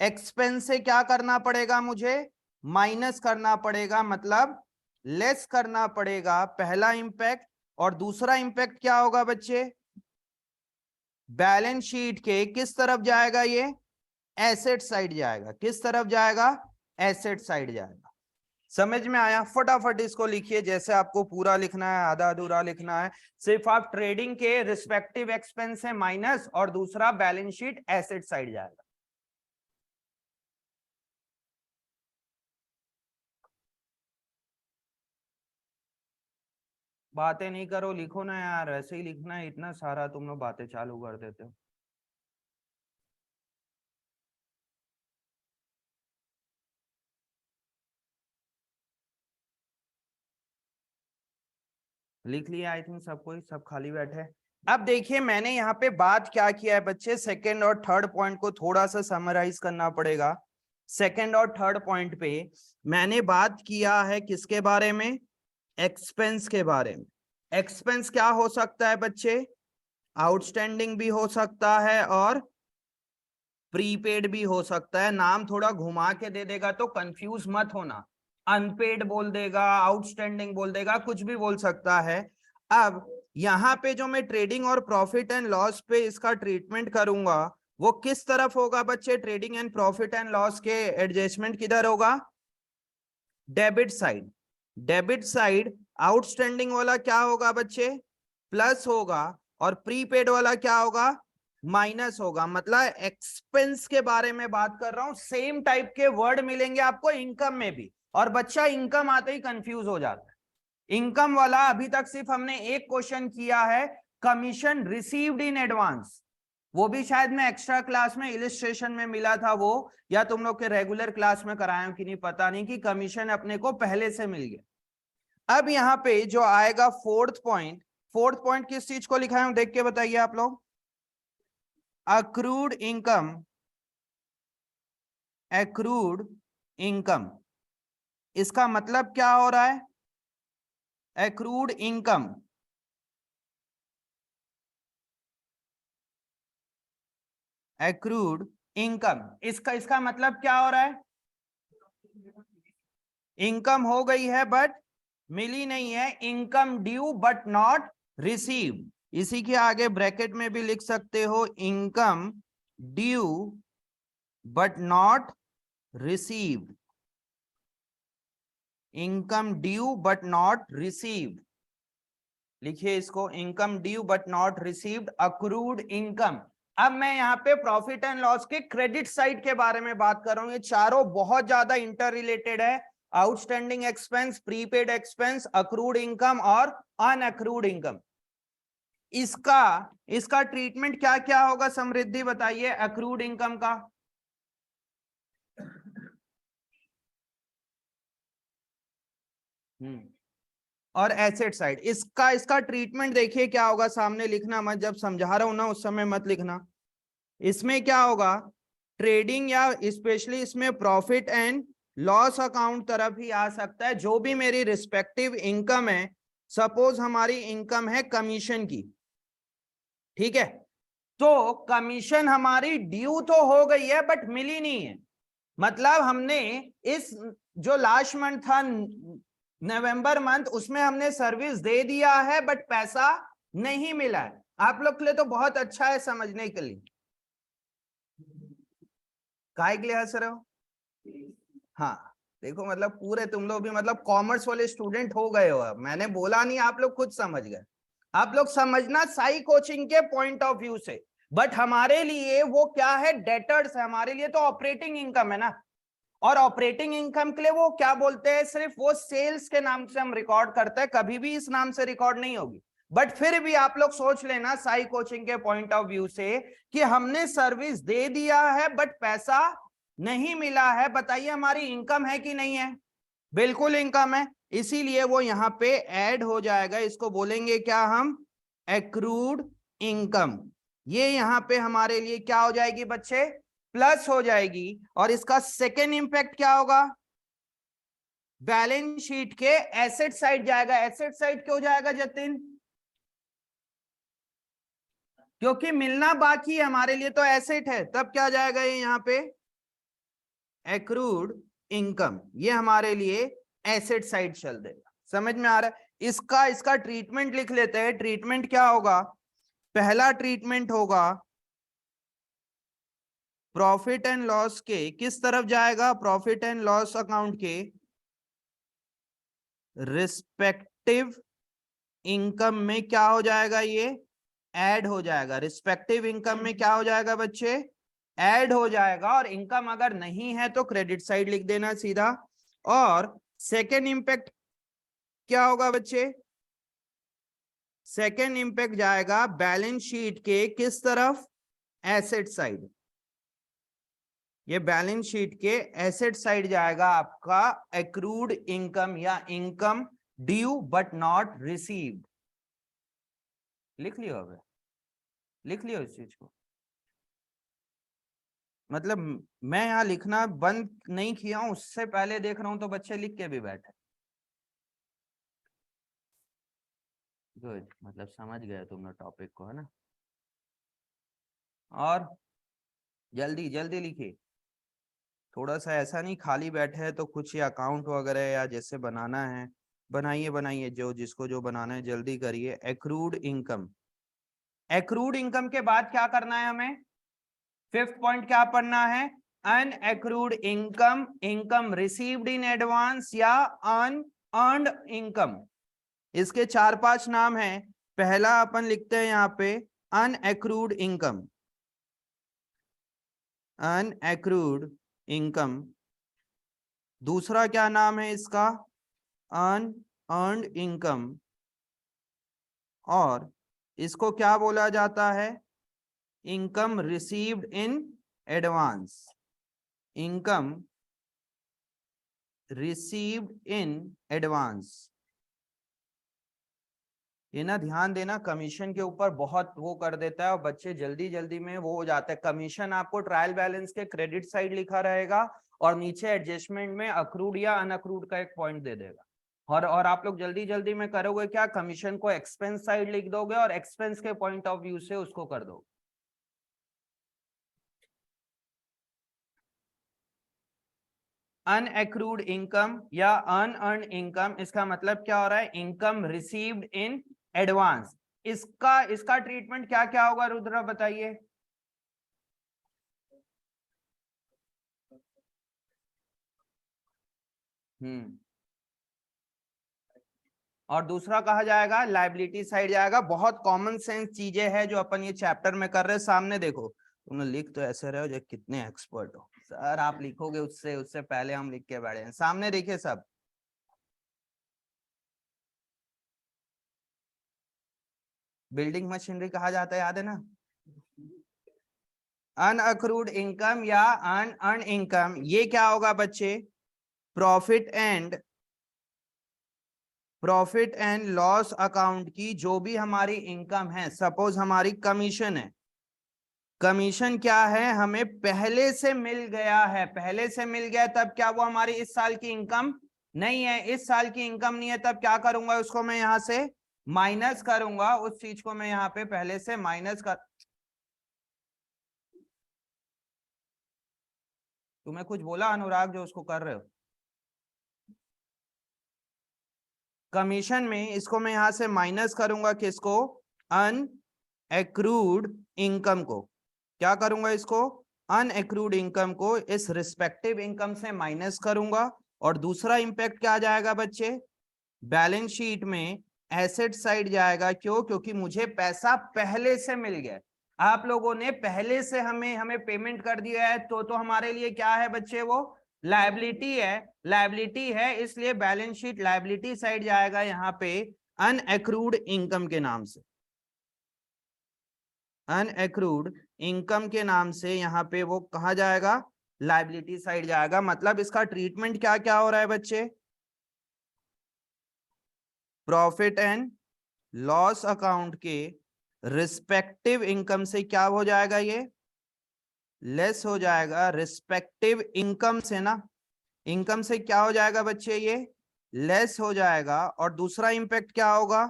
एक्सपेंस से क्या करना पड़ेगा मुझे, माइनस करना पड़ेगा, मतलब लेस करना पड़ेगा, पहला इंपैक्ट। और दूसरा इंपैक्ट क्या होगा बच्चे, बैलेंस शीट के किस तरफ जाएगा, ये एसेट साइड जाएगा। किस तरफ जाएगा, एसेट साइड जाएगा। समझ में आया, फटाफट इसको लिखिए, जैसे आपको पूरा लिखना है आधा अधूरा लिखना है। सिर्फ आप ट्रेडिंग के रिस्पेक्टिव एक्सपेंस है माइनस, और दूसरा बैलेंस शीट एसेट साइड जाएगा। बातें नहीं करो, लिखो ना यार, ऐसे ही लिखना है, इतना सारा तुम लोग बातें चालू कर देते हो। लिख लिया आई थिंक सब कोई, सब खाली बैठे। अब देखिए मैंने यहाँ पे बात क्या किया है बच्चे, सेकंड और थर्ड पॉइंट को थोड़ा सा समराइज करना पड़ेगा। सेकंड और थर्ड पॉइंट पे मैंने बात किया है किसके बारे में, एक्सपेंस के बारे में। एक्सपेंस क्या हो सकता है बच्चे, आउटस्टैंडिंग भी हो सकता है और प्रीपेड भी हो सकता है। नाम थोड़ा घुमा के दे देगा तो कंफ्यूज मत होना, अनपेड बोल देगा, आउटस्टैंडिंग बोल देगा, कुछ भी बोल सकता है। अब यहाँ पे जो मैं ट्रेडिंग और प्रॉफिट एंड लॉस पे इसका ट्रीटमेंट करूंगा, वो किस तरफ होगा बच्चे, trading and profit and loss के एडजस्टमेंट किधर होगा, debit side. Debit side outstanding वाला क्या होगा बच्चे, प्लस होगा, और प्रीपेड वाला क्या होगा, माइनस होगा। मतलब एक्सपेंस के बारे में बात कर रहा हूं, सेम टाइप के वर्ड मिलेंगे आपको इनकम में भी, और बच्चा इनकम आते ही कंफ्यूज हो जाता है। इनकम वाला अभी तक सिर्फ हमने एक क्वेश्चन किया है, कमीशन रिसीव्ड इन एडवांस, वो भी शायद मैं एक्स्ट्रा क्लास में इलिस्ट्रेशन में मिला था वो, या तुम लोग के रेगुलर क्लास में कराया हूं कि नहीं पता नहीं, कि कमीशन अपने को पहले से मिल गया। अब यहाँ पे जो आएगा फोर्थ पॉइंट, फोर्थ पॉइंट किस चीज को लिखा है देख के बताइए आप लोग, accrued income, accrued income, इसका मतलब क्या हो रहा है, accrued income, accrued income, इसका मतलब क्या हो रहा है, इनकम हो गई है बट मिली नहीं है, income due but not receive. इसी के आगे ब्रैकेट में भी लिख सकते हो, income due but not received, income due but not received, लिखिए इसको, income due but not received, accrued income. अब मैं यहाँ पे प्रॉफिट एंड लॉस के क्रेडिट साइड के बारे में बात कर रहा हूं, ये चारों बहुत ज्यादा इंटर रिलेटेड है, outstanding expense, prepaid expense, accrued income और अनअक्रूड इनकम। इसका ट्रीटमेंट क्या क्या होगा, समृद्धि बताइए, अक्रूड इनकम का। और एसेट साइड, इसका ट्रीटमेंट देखिए क्या होगा, सामने लिखना मत, जब समझा रहा हूं ना उस समय मत लिखना। इसमें क्या होगा, ट्रेडिंग या स्पेशली इसमें प्रॉफिट एंड लॉस अकाउंट तरफ ही आ सकता है, जो भी मेरी रिस्पेक्टिव इनकम है। सपोज हमारी इनकम है कमीशन की, ठीक है, तो कमीशन हमारी ड्यू तो हो गई है बट मिली नहीं है। मतलब हमने इस जो लास्ट मंथ था नवंबर मंथ, उसमें हमने सर्विस दे दिया है बट पैसा नहीं मिला है। आप लोग के लिए तो बहुत अच्छा है समझने के लिए। काहे के लिए हंस रहे हो? हाँ देखो, मतलब पूरे तुम लोग भी मतलब कॉमर्स वाले स्टूडेंट हो गए हो। अब मैंने बोला नहीं, आप लोग खुद समझ गए। आप लोग समझना साई कोचिंग के पॉइंट ऑफ व्यू से, बट हमारे लिए वो क्या है, डेटर्स है। हमारे लिए तो ऑपरेटिंग इनकम है ना, और ऑपरेटिंग इनकम के लिए वो क्या बोलते हैं, सिर्फ वो सेल्स के नाम से हम रिकॉर्ड करते हैं, कभी भी इस नाम से रिकॉर्ड नहीं होगी। बट फिर भी आप लोग सोच लेना साई कोचिंग के पॉइंट ऑफ व्यू से कि हमने सर्विस दे दिया है बट पैसा नहीं मिला है। बताइए हमारी इनकम है कि नहीं है? बिल्कुल इनकम है, इसीलिए वो यहां पे ऐड हो जाएगा। इसको बोलेंगे क्या हम, एक्रूड इनकम। ये यहां पे हमारे लिए क्या हो जाएगी बच्चे, प्लस हो जाएगी। और इसका सेकेंड इंपैक्ट क्या होगा, बैलेंस शीट के एसेट साइड जाएगा। एसेट साइड क्यों जाएगा जतिन? क्योंकि मिलना बाकी है, हमारे लिए तो एसेट है, तब क्या जाएगा ये यहाँ पे, एक्रूड इनकम। ये हमारे लिए एसेट साइड चल देगा। समझ में आ रहा है? इसका ट्रीटमेंट लिख लेते हैं। ट्रीटमेंट क्या होगा, पहला ट्रीटमेंट होगा प्रॉफिट एंड लॉस के किस तरफ जाएगा, प्रॉफिट एंड लॉस अकाउंट के रिस्पेक्टिव इनकम में क्या हो जाएगा, ये ऐड हो जाएगा। रिस्पेक्टिव इनकम में क्या हो जाएगा बच्चे, ऐड हो जाएगा। और इनकम अगर नहीं है तो क्रेडिट साइड लिख देना सीधा। और सेकेंड इंपैक्ट क्या होगा बच्चे, सेकेंड इंपैक्ट जाएगा बैलेंस शीट के किस तरफ, एसेट साइड। ये बैलेंस शीट के एसेट साइड जाएगा आपका एक्रूड इनकम या income due but not received. लिख लियो, अब लिख लियो इस चीज को। मतलब मैं यहाँ लिखना बंद नहीं किया हूं, उससे पहले देख रहा हूं तो बच्चे लिख के भी बैठे। गुड, मतलब समझ गए तुमने टॉपिक को, है ना। और जल्दी जल्दी लिखिए, थोड़ा सा ऐसा नहीं खाली बैठे हैं तो कुछ ही अकाउंट वगैरह या जैसे बनाना है बनाइए बनाइए, जो जिसको जो बनाना है जल्दी करिए। एक्रूड इनकम, एक्रूड इनकम के बाद क्या करना है हमें, फिफ्थ पॉइंट क्या पढ़ना है, unaccrued income, income received in advance या अनअर्न्ड इनकम। इसके 4-5 नाम हैं। पहला अपन लिखते हैं यहाँ पे अनएक्रूड इनकम, अनएक्रूड इनकम। दूसरा क्या नाम है इसका, अनअर्न्ड इनकम। और इसको क्या बोला जाता है, income received in advance, income received in advance. ये ना ध्यान देना, कमीशन के ऊपर बहुत वो कर देता है और बच्चे जल्दी जल्दी में वो हो जाता है। कमीशन आपको ट्रायल बैलेंस के क्रेडिट साइड लिखा रहेगा और नीचे एडजस्टमेंट में अक्रूड या अनअक्रूड का एक पॉइंट दे देगा। और आप लोग जल्दी जल्दी में करोगे क्या, कमीशन को एक्सपेंस साइड लिख दोगे और एक्सपेंस के पॉइंट ऑफ व्यू से उसको कर दोगे। अनएक्रूड इनकम या अनअर्न्ड इनकम, इसका मतलब क्या हो रहा है, इनकम रिसीव्ड इन एडवांस। इसका ट्रीटमेंट क्या क्या होगा रुद्र बताइए। और दूसरा कहा जाएगा लाइबिलिटी साइड जाएगा। बहुत कॉमन सेंस चीजें हैं जो अपन ये चैप्टर में कर रहे हैं। सामने देखो, तुमने लिख तो ऐसे रहे हो जो कितने एक्सपर्ट हो सर, आप लिखोगे उससे उससे पहले हम लिख के बैठे हैं। सामने देखिए सब, बिल्डिंग मशीनरी कहा जाता है, याद है ना। अनअक्रूड इनकम या अनअर्न्ड इनकम, ये क्या होगा बच्चे, प्रॉफिट एंड लॉस अकाउंट की जो भी हमारी इनकम है। सपोज हमारी कमीशन है, कमीशन क्या है, हमें पहले से मिल गया है, पहले से मिल गया तब क्या वो हमारी इस साल की इनकम नहीं है, इस साल की इनकम नहीं है, तब क्या करूंगा उसको मैं यहां से माइनस करूंगा, उस चीज को मैं यहां पे पहले से माइनस कर। तुम्हें कुछ बोला अनुराग जो उसको कर रहे हो? कमीशन में इसको मैं यहां से माइनस करूंगा, किसको, अन एक्रूड इनकम को। क्या करूंगा इसको, अन एक्रूड इनकम को इस रिस्पेक्टिव इनकम से माइनस करूंगा। और दूसरा इंपैक्ट क्या आ जाएगा बच्चे, बैलेंस शीट में एसेट साइड जाएगा। क्यों, क्योंकि मुझे पैसा पहले से मिल गया, आप लोगों ने पहले से हमें हमें पेमेंट कर दिया है, तो हमारे लिए क्या है बच्चे, वो लायबिलिटी है, लायबिलिटी है, इसलिए बैलेंस शीट लायबिलिटी साइड जाएगा यहाँ पे अनएक्रूड इनकम के नाम से, अनएक्रूड इनकम के नाम से यहाँ पे वो कहा जाएगा, लायबिलिटी साइड जाएगा। मतलब इसका ट्रीटमेंट क्या क्या हो रहा है बच्चे, प्रॉफिट एंड लॉस अकाउंट के रिस्पेक्टिव इनकम से क्या हो जाएगा, ये लेस हो जाएगा, रिस्पेक्टिव इनकम से ना, इनकम से क्या हो जाएगा बच्चे, ये लेस हो जाएगा। और दूसरा इंपैक्ट क्या होगा,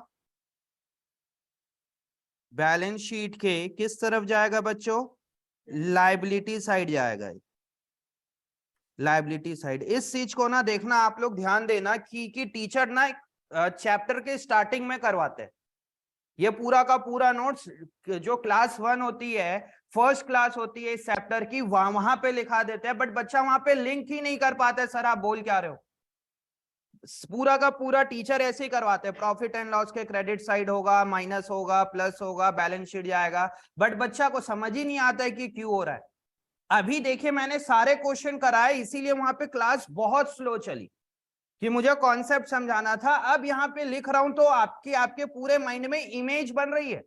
बैलेंस शीट के किस तरफ जाएगा बच्चों, लायबिलिटी साइड जाएगा, लायबिलिटी साइड। इस चीज को ना देखना, आप लोग ध्यान देना कि टीचर ना चैप्टर के स्टार्टिंग में करवाते हैं, ये पूरा का पूरा नोट्स जो क्लास 1 होती है, फर्स्ट क्लास होती है इस चैप्टर की, वहां पे लिखा देते हैं, बट बच्चा वहां पे लिंक ही नहीं कर पाता है, सर आप बोल क्या रहे हो। पूरा का पूरा टीचर ऐसे ही करवाते हैं, प्रॉफिट एंड लॉस के क्रेडिट साइड होगा, माइनस होगा, प्लस होगा, बैलेंस शीट जाएगा, बट बच्चा को समझ ही नहीं आता है कि क्यों हो रहा है। अभी देखिए मैंने सारे क्वेश्चन कराए, इसीलिए वहां पे क्लास बहुत स्लो चली कि मुझे कॉन्सेप्ट समझाना था। अब यहाँ पे लिख रहा हूं तो आपके आपके पूरे माइंड में इमेज बन रही है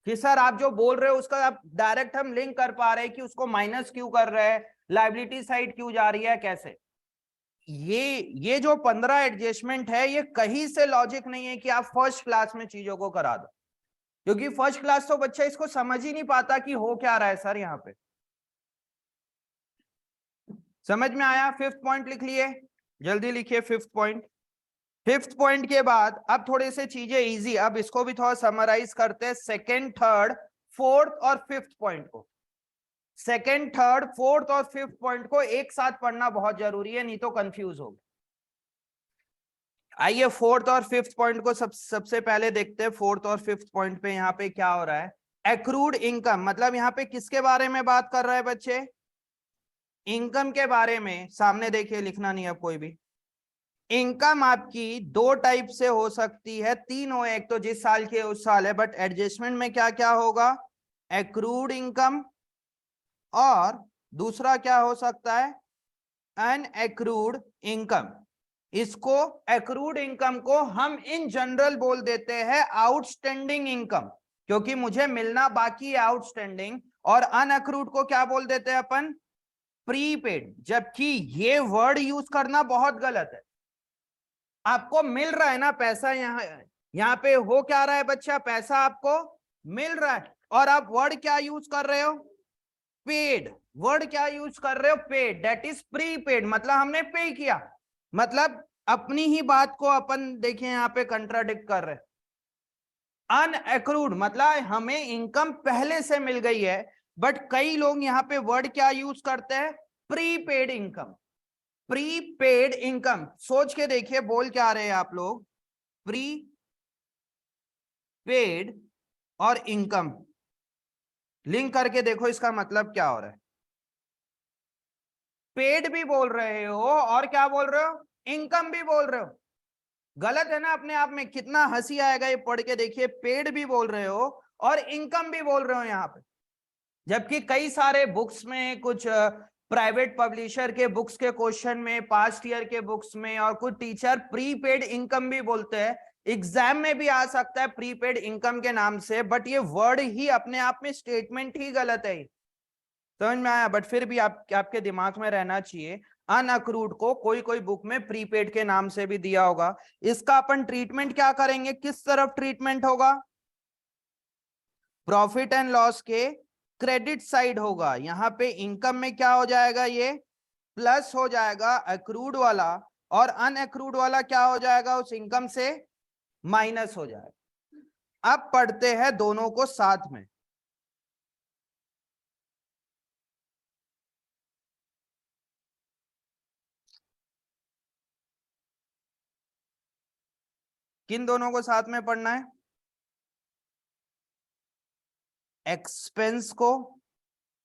कि सर आप जो बोल रहे हो उसका आप डायरेक्ट हम लिंक कर पा रहे हैं कि उसको माइनस क्यों कर रहे हैं, लायबिलिटी साइड क्यों जा रही है, कैसे। ये जो 15 एडजस्टमेंट है, ये कहीं से लॉजिक नहीं है कि आप फर्स्ट क्लास में चीजों को करा दो, क्योंकि फर्स्ट क्लास तो बच्चा इसको समझ ही नहीं पाता कि हो क्या रहा है सर। यहाँ पे समझ में आया, फिफ्थ पॉइंट लिख लिए, जल्दी लिखिए फिफ्थ पॉइंट। फिफ्थ पॉइंट के बाद अब थोड़े से चीजें इजी, अब इसको भी थोड़ा समराइज करते हैं, सेकेंड थर्ड फोर्थ और फिफ्थ पॉइंट को। सेकेंड थर्ड फोर्थ और फिफ्थ पॉइंट को एक साथ पढ़ना बहुत जरूरी है, नहीं तो कंफ्यूज होगा। आइए फोर्थ और फिफ्थ पॉइंट को सबसे पहले देखते हैं। फोर्थ और फिफ्थ पॉइंट पे यहाँ पे क्या हो रहा है, एक्रूड इनकम, मतलब यहाँ पे किसके बारे में बात कर रहा है बच्चे, इनकम के बारे में। सामने देखिए, लिखना नहीं अब कोई भी। इनकम आपकी दो टाइप से हो सकती है, तीन हो, एक तो जिस साल के उस साल है, बट एडजस्टमेंट में क्या क्या होगा, एक्रूड इनकम, और दूसरा क्या हो सकता है, अनएक्रूड इनकम। इसको एक्रूड इनकम को हम इन जनरल बोल देते हैं आउटस्टैंडिंग इनकम, क्योंकि मुझे मिलना बाकी है आउटस्टैंडिंग। और अनएक्रूड को क्या बोल देते हैं अपन, प्रीपेड। जबकि ये वर्ड यूज करना बहुत गलत है, आपको मिल रहा है ना पैसा, यहाँ पे हो क्या रहा है बच्चा, पैसा आपको मिल रहा है, और आप वर्ड क्या यूज कर रहे हो, पेड। वर्ड क्या यूज कर रहे हो, पेड, दैट इज प्रीपेड, मतलब हमने पे किया। मतलब अपनी ही बात को अपन देखिए यहाँ पे कंट्राडिक्ट कर रहे। अनएक्रूड मतलब हमें इनकम पहले से मिल गई है, बट कई लोग यहाँ पे वर्ड क्या यूज करते हैं, प्रीपेड इनकम। प्रीपेड इनकम, सोच के देखिए बोल क्या रहे हैं आप लोग, प्री पेड और इनकम, लिंक करके देखो इसका मतलब क्या हो रहा है। पेड भी बोल रहे हो और क्या बोल रहे हो, इनकम भी बोल रहे हो। गलत है ना अपने आप में, कितना हंसी आएगा ये पढ़ के देखिए, पेड भी बोल रहे हो और इनकम भी बोल रहे हो यहाँ पे। जबकि कई सारे बुक्स में, कुछ प्राइवेट पब्लिशर के बुक्स के क्वेश्चन में, पास्ट ईयर के बुक्स में, और कुछ टीचर प्रीपेड इनकम भी बोलते हैं। एग्जाम में भी आ सकता है प्रीपेड इनकम के नाम से, बट ये वर्ड ही अपने आप में स्टेटमेंट ही गलत है। समझ में आया, बट फिर भी आपके दिमाग में रहना चाहिए, अनअक्रूड को कोई कोई बुक में प्रीपेड के नाम से भी दिया होगा। इसका अपन ट्रीटमेंट क्या करेंगे, किस तरफ ट्रीटमेंट होगा, प्रॉफिट एंड लॉस के क्रेडिट साइड होगा। यहाँ पे इनकम में क्या हो जाएगा, ये प्लस हो जाएगा अक्रूड वाला, और अनअक्रूड वाला क्या हो जाएगा, उस इनकम से माइनस हो जाएगा। अब पढ़ते हैं दोनों को साथ में। किन दोनों को साथ में पढ़ना है? एक्सपेंस को,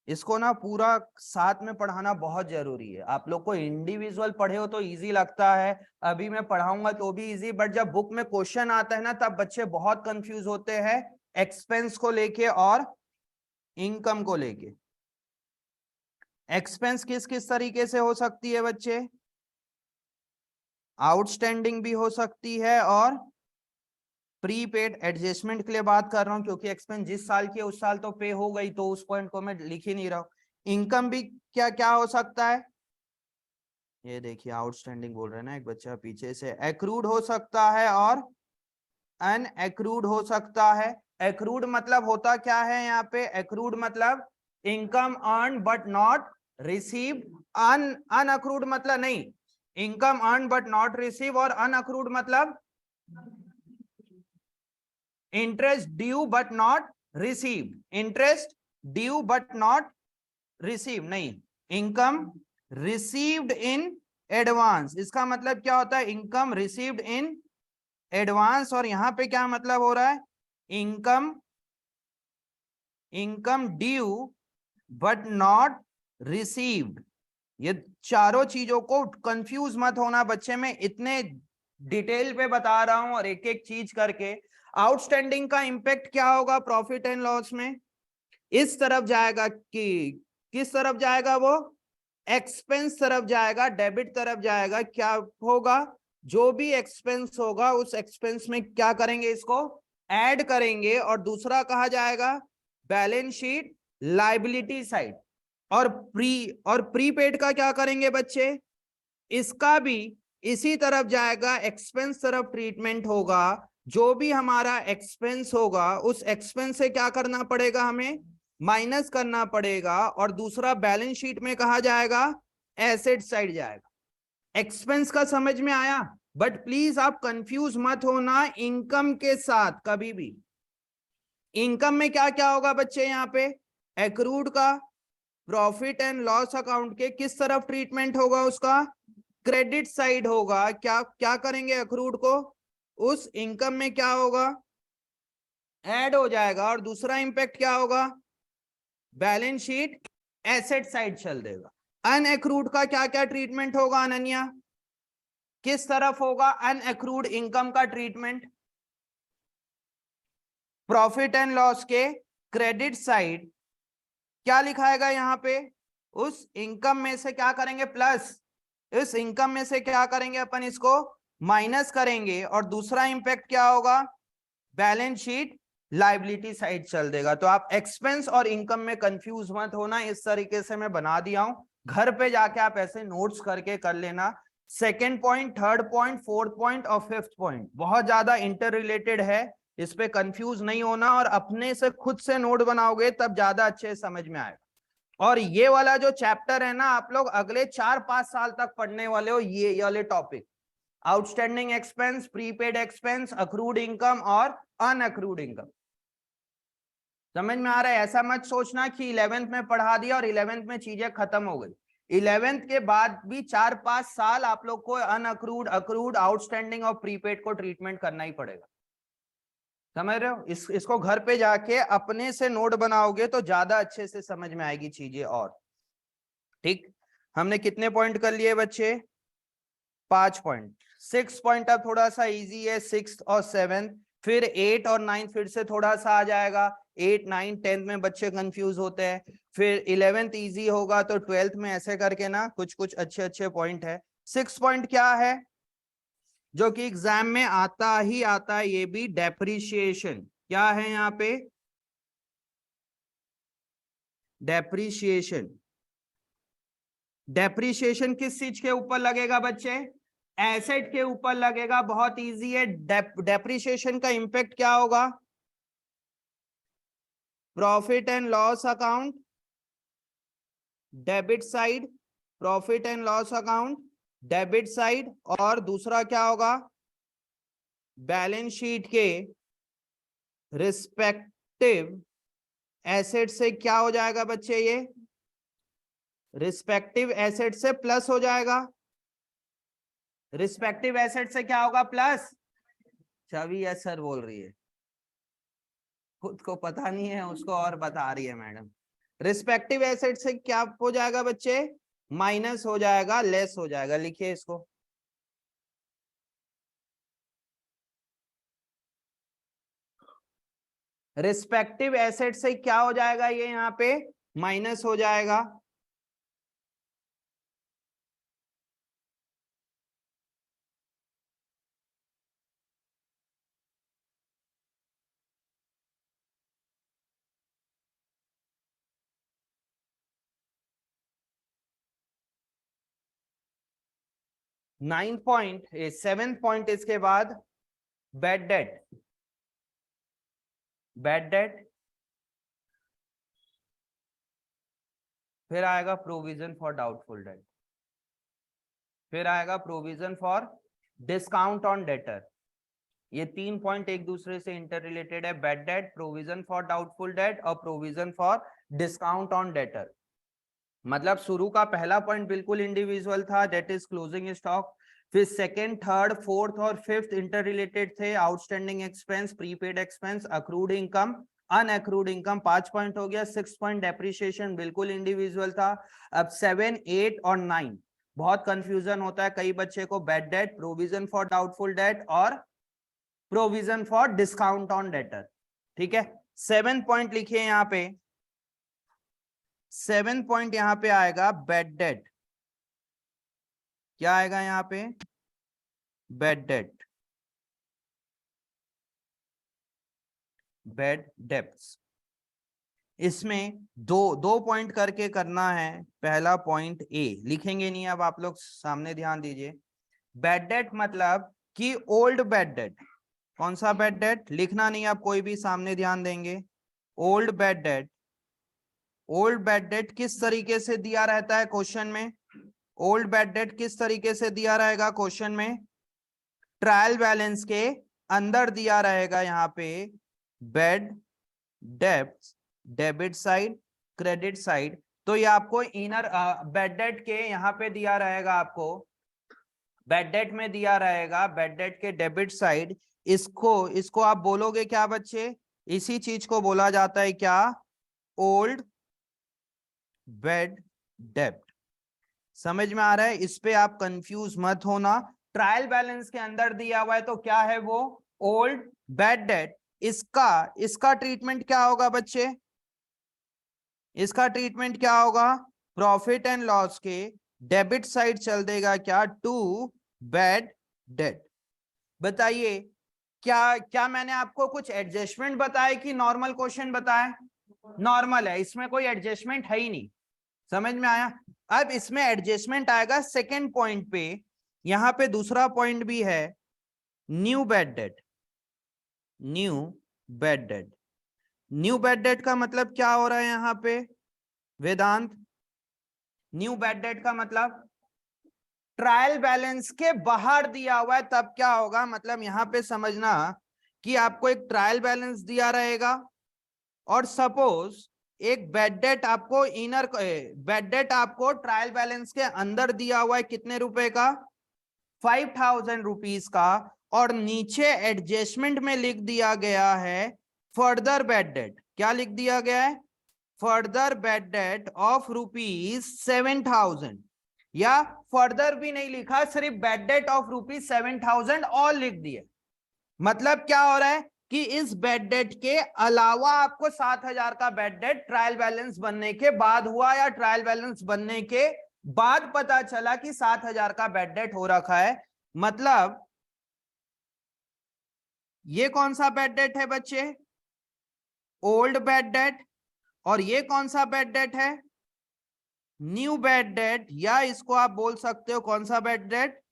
इसको ना पूरा साथ में पढ़ाना बहुत जरूरी है। आप लोग को इंडिविजुअल पढ़े हो तो इजी लगता है, अभी मैं पढ़ाऊंगा तो भी इजी, बट जब बुक में क्वेश्चन आता है ना तब बच्चे बहुत कंफ्यूज होते हैं एक्सपेंस को लेके और इनकम को लेके। एक्सपेंस किस किस तरीके से हो सकती है बच्चे? आउटस्टैंडिंग भी हो सकती है और प्रीपेड। एडजस्टमेंट के लिए बात कर रहा हूं क्योंकि एक्सपेंस जिस साल की उस साल तो पे हो गई, तो उस पॉइंट को मैं लिख ही नहीं रहा हूं। इनकम भी क्या क्या हो सकता है, ये देखिए आउटस्टैंडिंग बोल रहे हैं ना एक बच्चा पीछे से। एक्रूड हो सकता है और अनएक्रूड हो सकता है। एक्रूड मतलब होता क्या है यहाँ पे, एक्रूड मतलब income earn but not receive. Unaccrued मतलब नहीं, income earn but not receive, और अनअक्रूड मतलब interest due but not receive. Interest due but not receive नहीं, इनकम रिसीव्ड इन एडवांस। इसका मतलब क्या होता है, इनकम रिसीव्ड इन एडवांस। और यहां पे क्या मतलब हो रहा है, income due but not received. ये चारों चीजों को कंफ्यूज मत होना बच्चे, में इतने डिटेल पे बता रहा हूं और एक एक चीज करके। आउटस्टैंडिंग का इंपैक्ट क्या होगा प्रॉफिट एंड लॉस में, इस तरफ जाएगा कि किस तरफ जाएगा, वो एक्सपेंस तरफ जाएगा, डेबिट तरफ जाएगा। क्या होगा, जो भी एक्सपेंस होगा उस एक्सपेंस में क्या करेंगे, इसको ऐड करेंगे, और दूसरा कहा जाएगा बैलेंस शीट लायबिलिटी साइड। और प्रीपेड का क्या करेंगे बच्चे, इसका भी इसी तरफ जाएगा, एक्सपेंस तरफ ट्रीटमेंट होगा। जो भी हमारा एक्सपेंस होगा उस एक्सपेंस से क्या करना पड़ेगा, हमें माइनस करना पड़ेगा, और दूसरा बैलेंस शीट में कहा जाएगा एसेट साइड जाएगा। एक्सपेंस का समझ में आया? बट प्लीज आप कंफ्यूज मत होना इनकम के साथ कभी भी। इनकम में क्या क्या होगा बच्चे, यहाँ पे एक्रूड का प्रॉफिट एंड लॉस अकाउंट के किस तरफ ट्रीटमेंट होगा, उसका क्रेडिट साइड होगा। क्या क्या करेंगे, अक्रूड को उस इनकम में क्या होगा, ऐड हो जाएगा, और दूसरा इंपैक्ट क्या होगा, बैलेंस शीट एसेट साइड चल देगा। अनएक्रूड का क्या क्या ट्रीटमेंट होगा अनन्या, किस तरफ होगा अनएक्रूड इनकम का ट्रीटमेंट, प्रॉफिट एंड लॉस के क्रेडिट साइड। क्या लिखाएगा यहाँ पे, उस इनकम में से क्या करेंगे प्लस, इस इनकम में से क्या करेंगे अपन, इसको माइनस करेंगे, और दूसरा इंपैक्ट क्या होगा, बैलेंस शीट लायबिलिटी साइड चल देगा। तो आप एक्सपेंस और इनकम में कंफ्यूज मत होना, इस तरीके से मैं बना दिया हूं, घर पे जाके आप ऐसे नोट्स करके कर लेना। Second point, third point, fourth point और फिफ्थ पॉइंट बहुत ज्यादा इंटर रिलेटेड है, इस पे कंफ्यूज नहीं होना, और अपने से खुद से नोट बनाओगे तब ज्यादा अच्छे समझ में आएगा। और ये वाला जो चैप्टर है ना, आप लोग अगले 4-5 साल तक पढ़ने वाले हो, ये वाले topic, outstanding expense, prepaid expense, accrued income और अनअक्रूड इनकम। समझ में आ रहा है? ऐसा मत सोचना कि 11th में पढ़ा दिया और 11th में चीजें खत्म हो गई। 11th के बाद भी 4-5 साल आप लोग को अनअक्रूड, अक्रूड, आउटस्टैंडिंग और प्रीपेड को ट्रीटमेंट करना ही पड़ेगा। समझ रहे हो? इसको घर पे जाके अपने से नोट बनाओगे तो ज्यादा अच्छे से समझ में आएगी चीजें। और ठीक, हमने कितने पॉइंट कर लिए बच्चे, 5 पॉइंट। 6 पॉइंट अब थोड़ा सा इजी है, 6th और 7th, फिर 8 और 9 फिर से थोड़ा सा आ जाएगा। 8, 9, 10th में बच्चे कंफ्यूज होते हैं, फिर 11th इजी होगा, तो 12th में ऐसे करके ना कुछ कुछ अच्छे अच्छे पॉइंट है। 6 पॉइंट क्या है, जो कि एग्जाम में आता ही आता है, ये भी डेप्रिसिएशन। क्या है यहाँ पे, डेप्रिसिएशन। डेप्रिसिएशन किस चीज के ऊपर लगेगा बच्चे, एसेट के ऊपर लगेगा। बहुत इजी है। डेप्रिसिएशन का इंपैक्ट क्या होगा, profit and loss account, debit side, profit and loss account debit side, और दूसरा क्या होगा, बैलेंस शीट के रिस्पेक्टिव एसेट से क्या हो जाएगा बच्चे, ये रिस्पेक्टिव एसेट से प्लस हो जाएगा, रिस्पेक्टिव एसेट से क्या होगा, प्लस। छवि यस सर बोल रही है, खुद को पता नहीं है उसको और बता रही है मैडम। रिस्पेक्टिव एसेट से क्या हो जाएगा बच्चे, माइनस हो जाएगा, लेस हो जाएगा। लिखिए इसको, रिस्पेक्टिव एसेट से क्या हो जाएगा, ये यहाँ पे माइनस हो जाएगा। नाइन पॉइंट 7 पॉइंट इसके बाद बैड डेट, बैड डेट, फिर आएगा प्रोविजन फॉर डाउटफुल डेट, फिर आएगा provision for discount on debtor. ये 3 पॉइंट एक दूसरे से इंटर रिलेटेड है, bad debt, provision for doubtful debt और provision for discount on debtor. मतलब शुरू का पहला पॉइंट बिल्कुल इंडिविजुअल था, डेट इज क्लोजिंग स्टॉक, फिर सेकंड, थर्ड, फोर्थ और फिफ्थ इंटर रिलेटेड थे, outstanding expense, prepaid expense, accrued income, unaccrued income. 5 point हो गया। 6 पॉइंट डेप्रिसिएशन बिल्कुल इंडिविजुअल था। अब 7, 8 और 9 बहुत कंफ्यूजन होता है कई बच्चे को, bad debt, provision for doubtful debt और provision for discount on debtor. ठीक है, 7 पॉइंट लिखिए यहाँ पे, 7 पॉइंट यहां पे आएगा बैड डेट। क्या आएगा यहाँ पे, बैड डेट, बैड डेब्ट्स। इसमें दो पॉइंट करके करना है। पहला पॉइंट ए लिखेंगे नहीं, अब आप लोग सामने ध्यान दीजिए। बैड डेट मतलब कि ओल्ड बैड डेट, कौन सा बैड डेट लिखना नहीं, आप कोई भी सामने ध्यान देंगे। Old bad debt, old bad debt किस तरीके से दिया रहता है क्वेश्चन में, ओल्ड बैड डेट किस तरीके से दिया रहेगा क्वेश्चन में, ट्रायल बैलेंस के अंदर दिया रहेगा यहाँ पे bad debts, debit side, credit side. तो ये आपको इनर बैड डेट के यहाँ पे दिया रहेगा, आपको बैड डेट में दिया रहेगा बैड डेट के डेबिट साइड। इसको आप बोलोगे क्या बच्चे, इसी चीज को बोला जाता है क्या, ओल्ड बैड डेब्ट। समझ में आ रहा है, इस पे आप कंफ्यूज मत होना। ट्रायल बैलेंस के अंदर दिया हुआ है तो क्या है वो, ओल्ड बैड डेट। इसका ट्रीटमेंट क्या होगा बच्चे, इसका ट्रीटमेंट क्या होगा, प्रॉफिट एंड लॉस के डेबिट साइड चल देगा क्या, टू बैड डेट। बताइए, क्या क्या मैंने आपको कुछ एडजस्टमेंट बताया कि नॉर्मल क्वेश्चन बताया, नॉर्मल है, इसमें कोई एडजस्टमेंट है ही नहीं। समझ में आया। अब इसमें एडजस्टमेंट आएगा सेकेंड पॉइंट पे, यहां पे दूसरा पॉइंट भी है, new bad debt, new bad debt. New bad debt का मतलब क्या हो रहा है यहां पे वेदांत, न्यू बैड डेट का मतलब ट्रायल बैलेंस के बाहर दिया हुआ है तब क्या होगा, मतलब यहां पे समझना कि आपको एक ट्रायल बैलेंस दिया रहेगा और सपोज एक बैड डेट आपको इनर बैड डेट आपको ट्रायल बैलेंस के अंदर दिया हुआ है, कितने रुपए का, 5000 रुपीज का, और नीचे एडजस्टमेंट में लिख दिया गया है फर्दर बैड डेट। क्या लिख दिया गया है, फर्दर बैड डेट ऑफ ₹7,000, या फर्दर भी नहीं लिखा, सिर्फ बैड डेट ऑफ ₹7,000 और लिख दिए। मतलब क्या हो रहा है कि इस बैड डेट के अलावा आपको 7,000 का बैड डेट ट्रायल बैलेंस बनने के बाद हुआ, या ट्रायल बैलेंस बनने के बाद पता चला कि 7,000 का बैड डेट हो रखा है। मतलब ये कौन सा बैड डेट है बच्चे, ओल्ड बैड डेट, और ये कौन सा बैड डेट है, न्यू बैड डेट, या इसको आप बोल सकते हो कौन सा bad debt,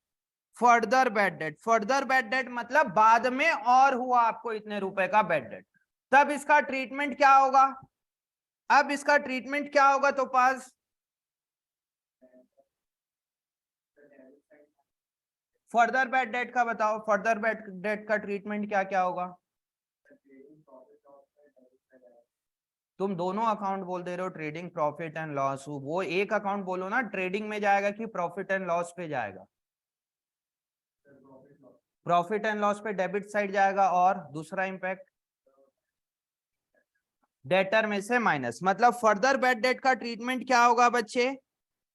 further bad debt. Further bad debt मतलब बाद में और हुआ आपको इतने रुपए का बैड डेट। तब इसका ट्रीटमेंट क्या होगा, अब इसका ट्रीटमेंट क्या होगा तो पास, फर्दर बैड डेट का बताओ, फर्दर बैड डेट का ट्रीटमेंट क्या क्या होगा? तुम दोनों अकाउंट बोल दे रहे हो, ट्रेडिंग प्रॉफिट एंड लॉस, वो एक अकाउंट बोलो ना, ट्रेडिंग में जाएगा कि प्रॉफिट एंड लॉस पे जाएगा? प्रॉफिट एंड लॉस पे डेबिट साइड जाएगा, और दूसरा इंपैक्ट डेटर में से माइनस। मतलब फर्दर बैड डेट का ट्रीटमेंट क्या होगा बच्चे?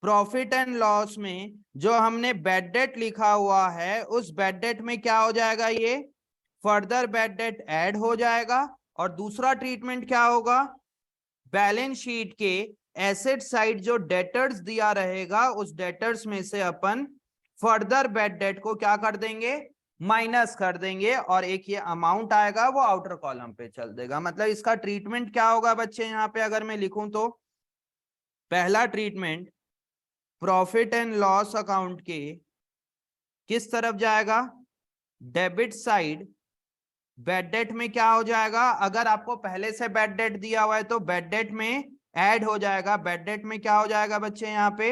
प्रॉफिट एंड लॉस में जो हमने बैड डेट लिखा हुआ है, उस बैड डेट में क्या हो जाएगा, ये फर्दर बैड डेट ऐड हो जाएगा। और दूसरा ट्रीटमेंट क्या होगा? बैलेंस शीट के एसेट साइड जो डेटर्स दिया रहेगा, उस डेटर्स में से अपन फर्दर बैड डेट को क्या कर देंगे, माइनस कर देंगे, और एक ये अमाउंट आएगा वो आउटर कॉलम पे चल देगा। मतलब इसका ट्रीटमेंट क्या होगा बच्चे, यहां पे अगर मैं लिखूं तो पहला treatment profit and loss account के किस तरफ जाएगा, डेबिट साइड। बैड डेट में क्या हो जाएगा, अगर आपको पहले से बैड डेट दिया हुआ है तो बैड डेट में ऐड हो जाएगा। बैड डेट में क्या हो जाएगा बच्चे, यहाँ पे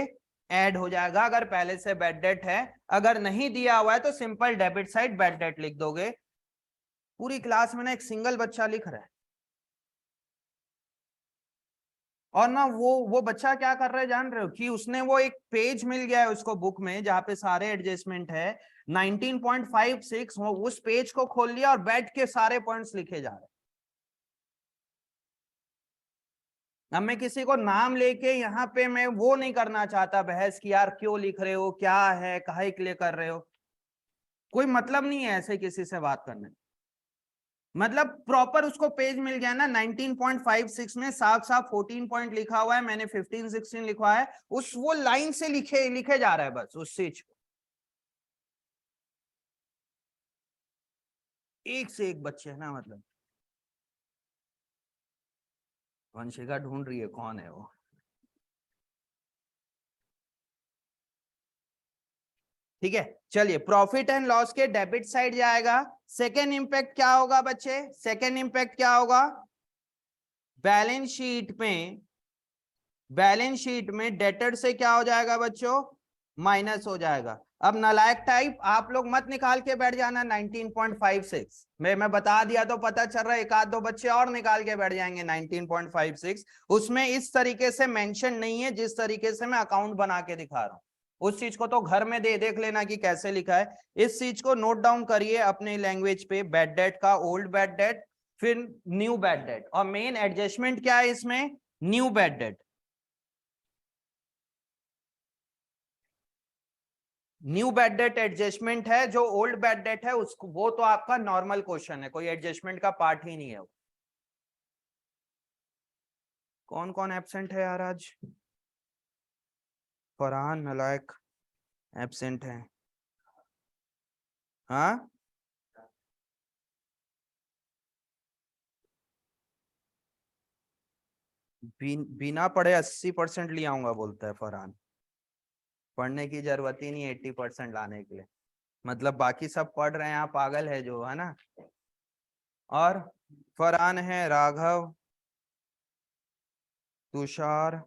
ऐड हो जाएगा अगर पहले से बैड डेट है। अगर नहीं दिया हुआ है तो simple debit side bad debt लिख दोगे। पूरी क्लास में ना एक सिंगल बच्चा लिख रहा है, और ना वो बच्चा क्या कर रहा है जान रहे हो, कि उसने वो एक पेज मिल गया है उसको बुक में जहां पे सारे एडजस्टमेंट है 19.56, वो उस पेज को खोल लिया और बैठ के सारे पॉइंट्स लिखे जा रहे हैं। अब मैं किसी को नाम लेके यहाँ पे मैं वो नहीं करना चाहता बहस की, यार क्यों लिख रहे हो, क्या है, काहे के लिए कर रहे हो, कोई मतलब नहीं है ऐसे किसी से बात करने। मतलब प्रॉपर उसको पेज मिल गया ना, 19.56 में साफ साफ 14 पॉइंट लिखा हुआ है, मैंने 15-16 लिखा है, उस वो लाइन से लिखे लिखे जा रहा है बस उस चीज को। एक से एक बच्चे है ना, मतलब वंशिका ढूंढ रही है कौन है वो। ठीक है, चलिए प्रॉफिट एंड लॉस के डेबिट साइड जाएगा। सेकेंड इंपैक्ट क्या होगा बच्चे, सेकेंड इंपैक्ट क्या होगा, बैलेंस शीट में, बैलेंस शीट में डेटर से क्या हो जाएगा बच्चों, माइनस हो जाएगा। अब नालायक टाइप आप लोग मत निकाल के बैठ जाना 19.56, मैं बता दिया तो पता चल रहा है, एक आध दो बच्चे और निकाल के बैठ जाएंगे 19.56। उसमें इस तरीके से मेंशन नहीं है जिस तरीके से मैं अकाउंट बना के दिखा रहा हूं। उस चीज को तो घर में देख लेना कि कैसे लिखा है। इस चीज को नोट डाउन करिए अपने लैंग्वेज पे, बैड डेट का ओल्ड बैड डेट, फिर न्यू बैड डेट, और मेन एडजस्टमेंट क्या है इसमें, new bad debt. New bad debt adjustment है, जो ओल्ड बैड डेट है उसको, वो तो आपका नॉर्मल क्वेश्चन है, कोई एडजस्टमेंट का पार्ट ही नहीं है वो। कौन कौन एब्सेंट है यार आज? फरहान नलायक एब्सेंट है। हाँ, बिना पढ़े 80% ले आऊंगा बोलता है फरहान। पढ़ने की जरूरत ही नहीं है 80% लाने के लिए, मतलब बाकी सब पढ़ रहे हैं, आप पागल है जो, है ना। और फरहान है, राघव, तुषार,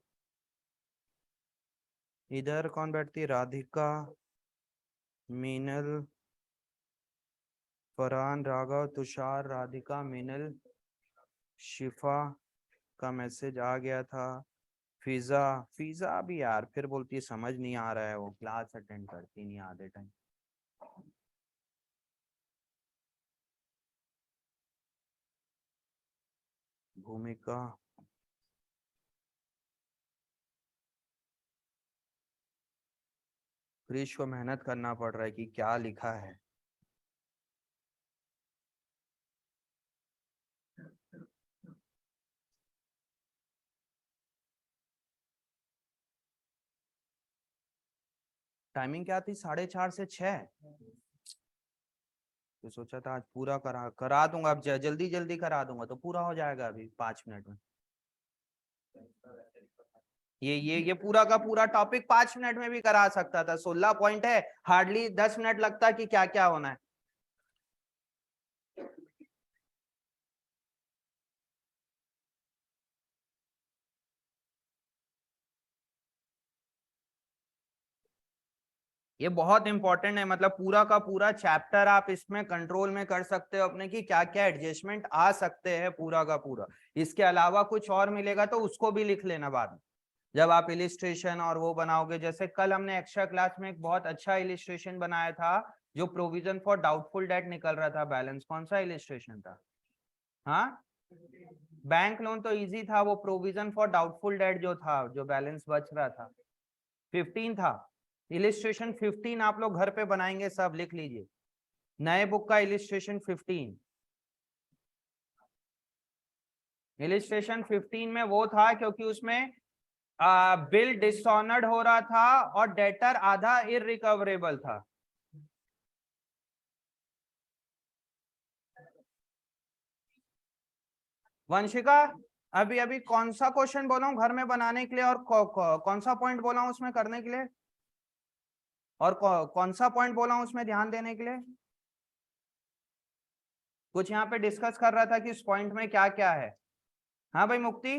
इधर कौन बैठती है, राधिका, मीनल, फरहान, राघव, तुषार, राधिका, मीनल, शिफा का मैसेज आ गया था। फिजा, फिजा भी यार फिर बोलती है समझ नहीं आ रहा है, वो क्लास अटेंड करती नहीं आधे टाइम। भूमिका, क्रिश को मेहनत करना पड़ रहा है कि क्या लिखा है। टाइमिंग क्या थी, 4:30 से 6? तो सोचा था आज पूरा करा करा दूंगा, अब जल्दी जल्दी करा दूंगा तो पूरा हो जाएगा अभी 5 मिनट में। ये पूरा का पूरा टॉपिक 5 मिनट में भी करा सकता था, 16 पॉइंट है, हार्डली 10 मिनट लगता कि क्या क्या होना है। ये बहुत इंपॉर्टेंट है, मतलब पूरा का पूरा चैप्टर आप इसमें कंट्रोल में कर सकते हो अपने कि क्या क्या एडजस्टमेंट आ सकते हैं पूरा का पूरा। इसके अलावा कुछ और मिलेगा तो उसको भी लिख लेना बाद में जब आप इलिस्ट्रेशन और वो बनाओगे। जैसे कल हमने एक्स्ट्रा क्लास में एक बहुत अच्छा इलिस्ट्रेशन बनाया था, जो प्रोविजन फॉर डाउटफुल डेट निकल रहा था बैलेंस। कौन सा इलिस्ट्रेशन था? हाँ, बैंक लोन तो इजी था, वो प्रोविजन फॉर डाउटफुल डेट जो था, जो बैलेंस बच रहा था, 15 था। इलिस्ट्रेशन 15 आप लोग घर पे बनाएंगे, सब लिख लीजिए। नए बुक का इलिस्ट्रेशन 15। इलिस्ट्रेशन 15 में वो था क्योंकि उसमें बिल डिसऑनर्ड हो रहा था और डेटर आधा इररिकवरेबल था। वंशिका, अभी अभी कौन सा क्वेश्चन बोला हूं घर में बनाने के लिए, और कौन सा पॉइंट बोला हूं उसमें करने के लिए, और कौन सा पॉइंट बोला हूं उसमें ध्यान देने के लिए? कुछ यहाँ पे डिस्कस कर रहा था कि इस पॉइंट में क्या क्या है। हाँ भाई मुक्ति,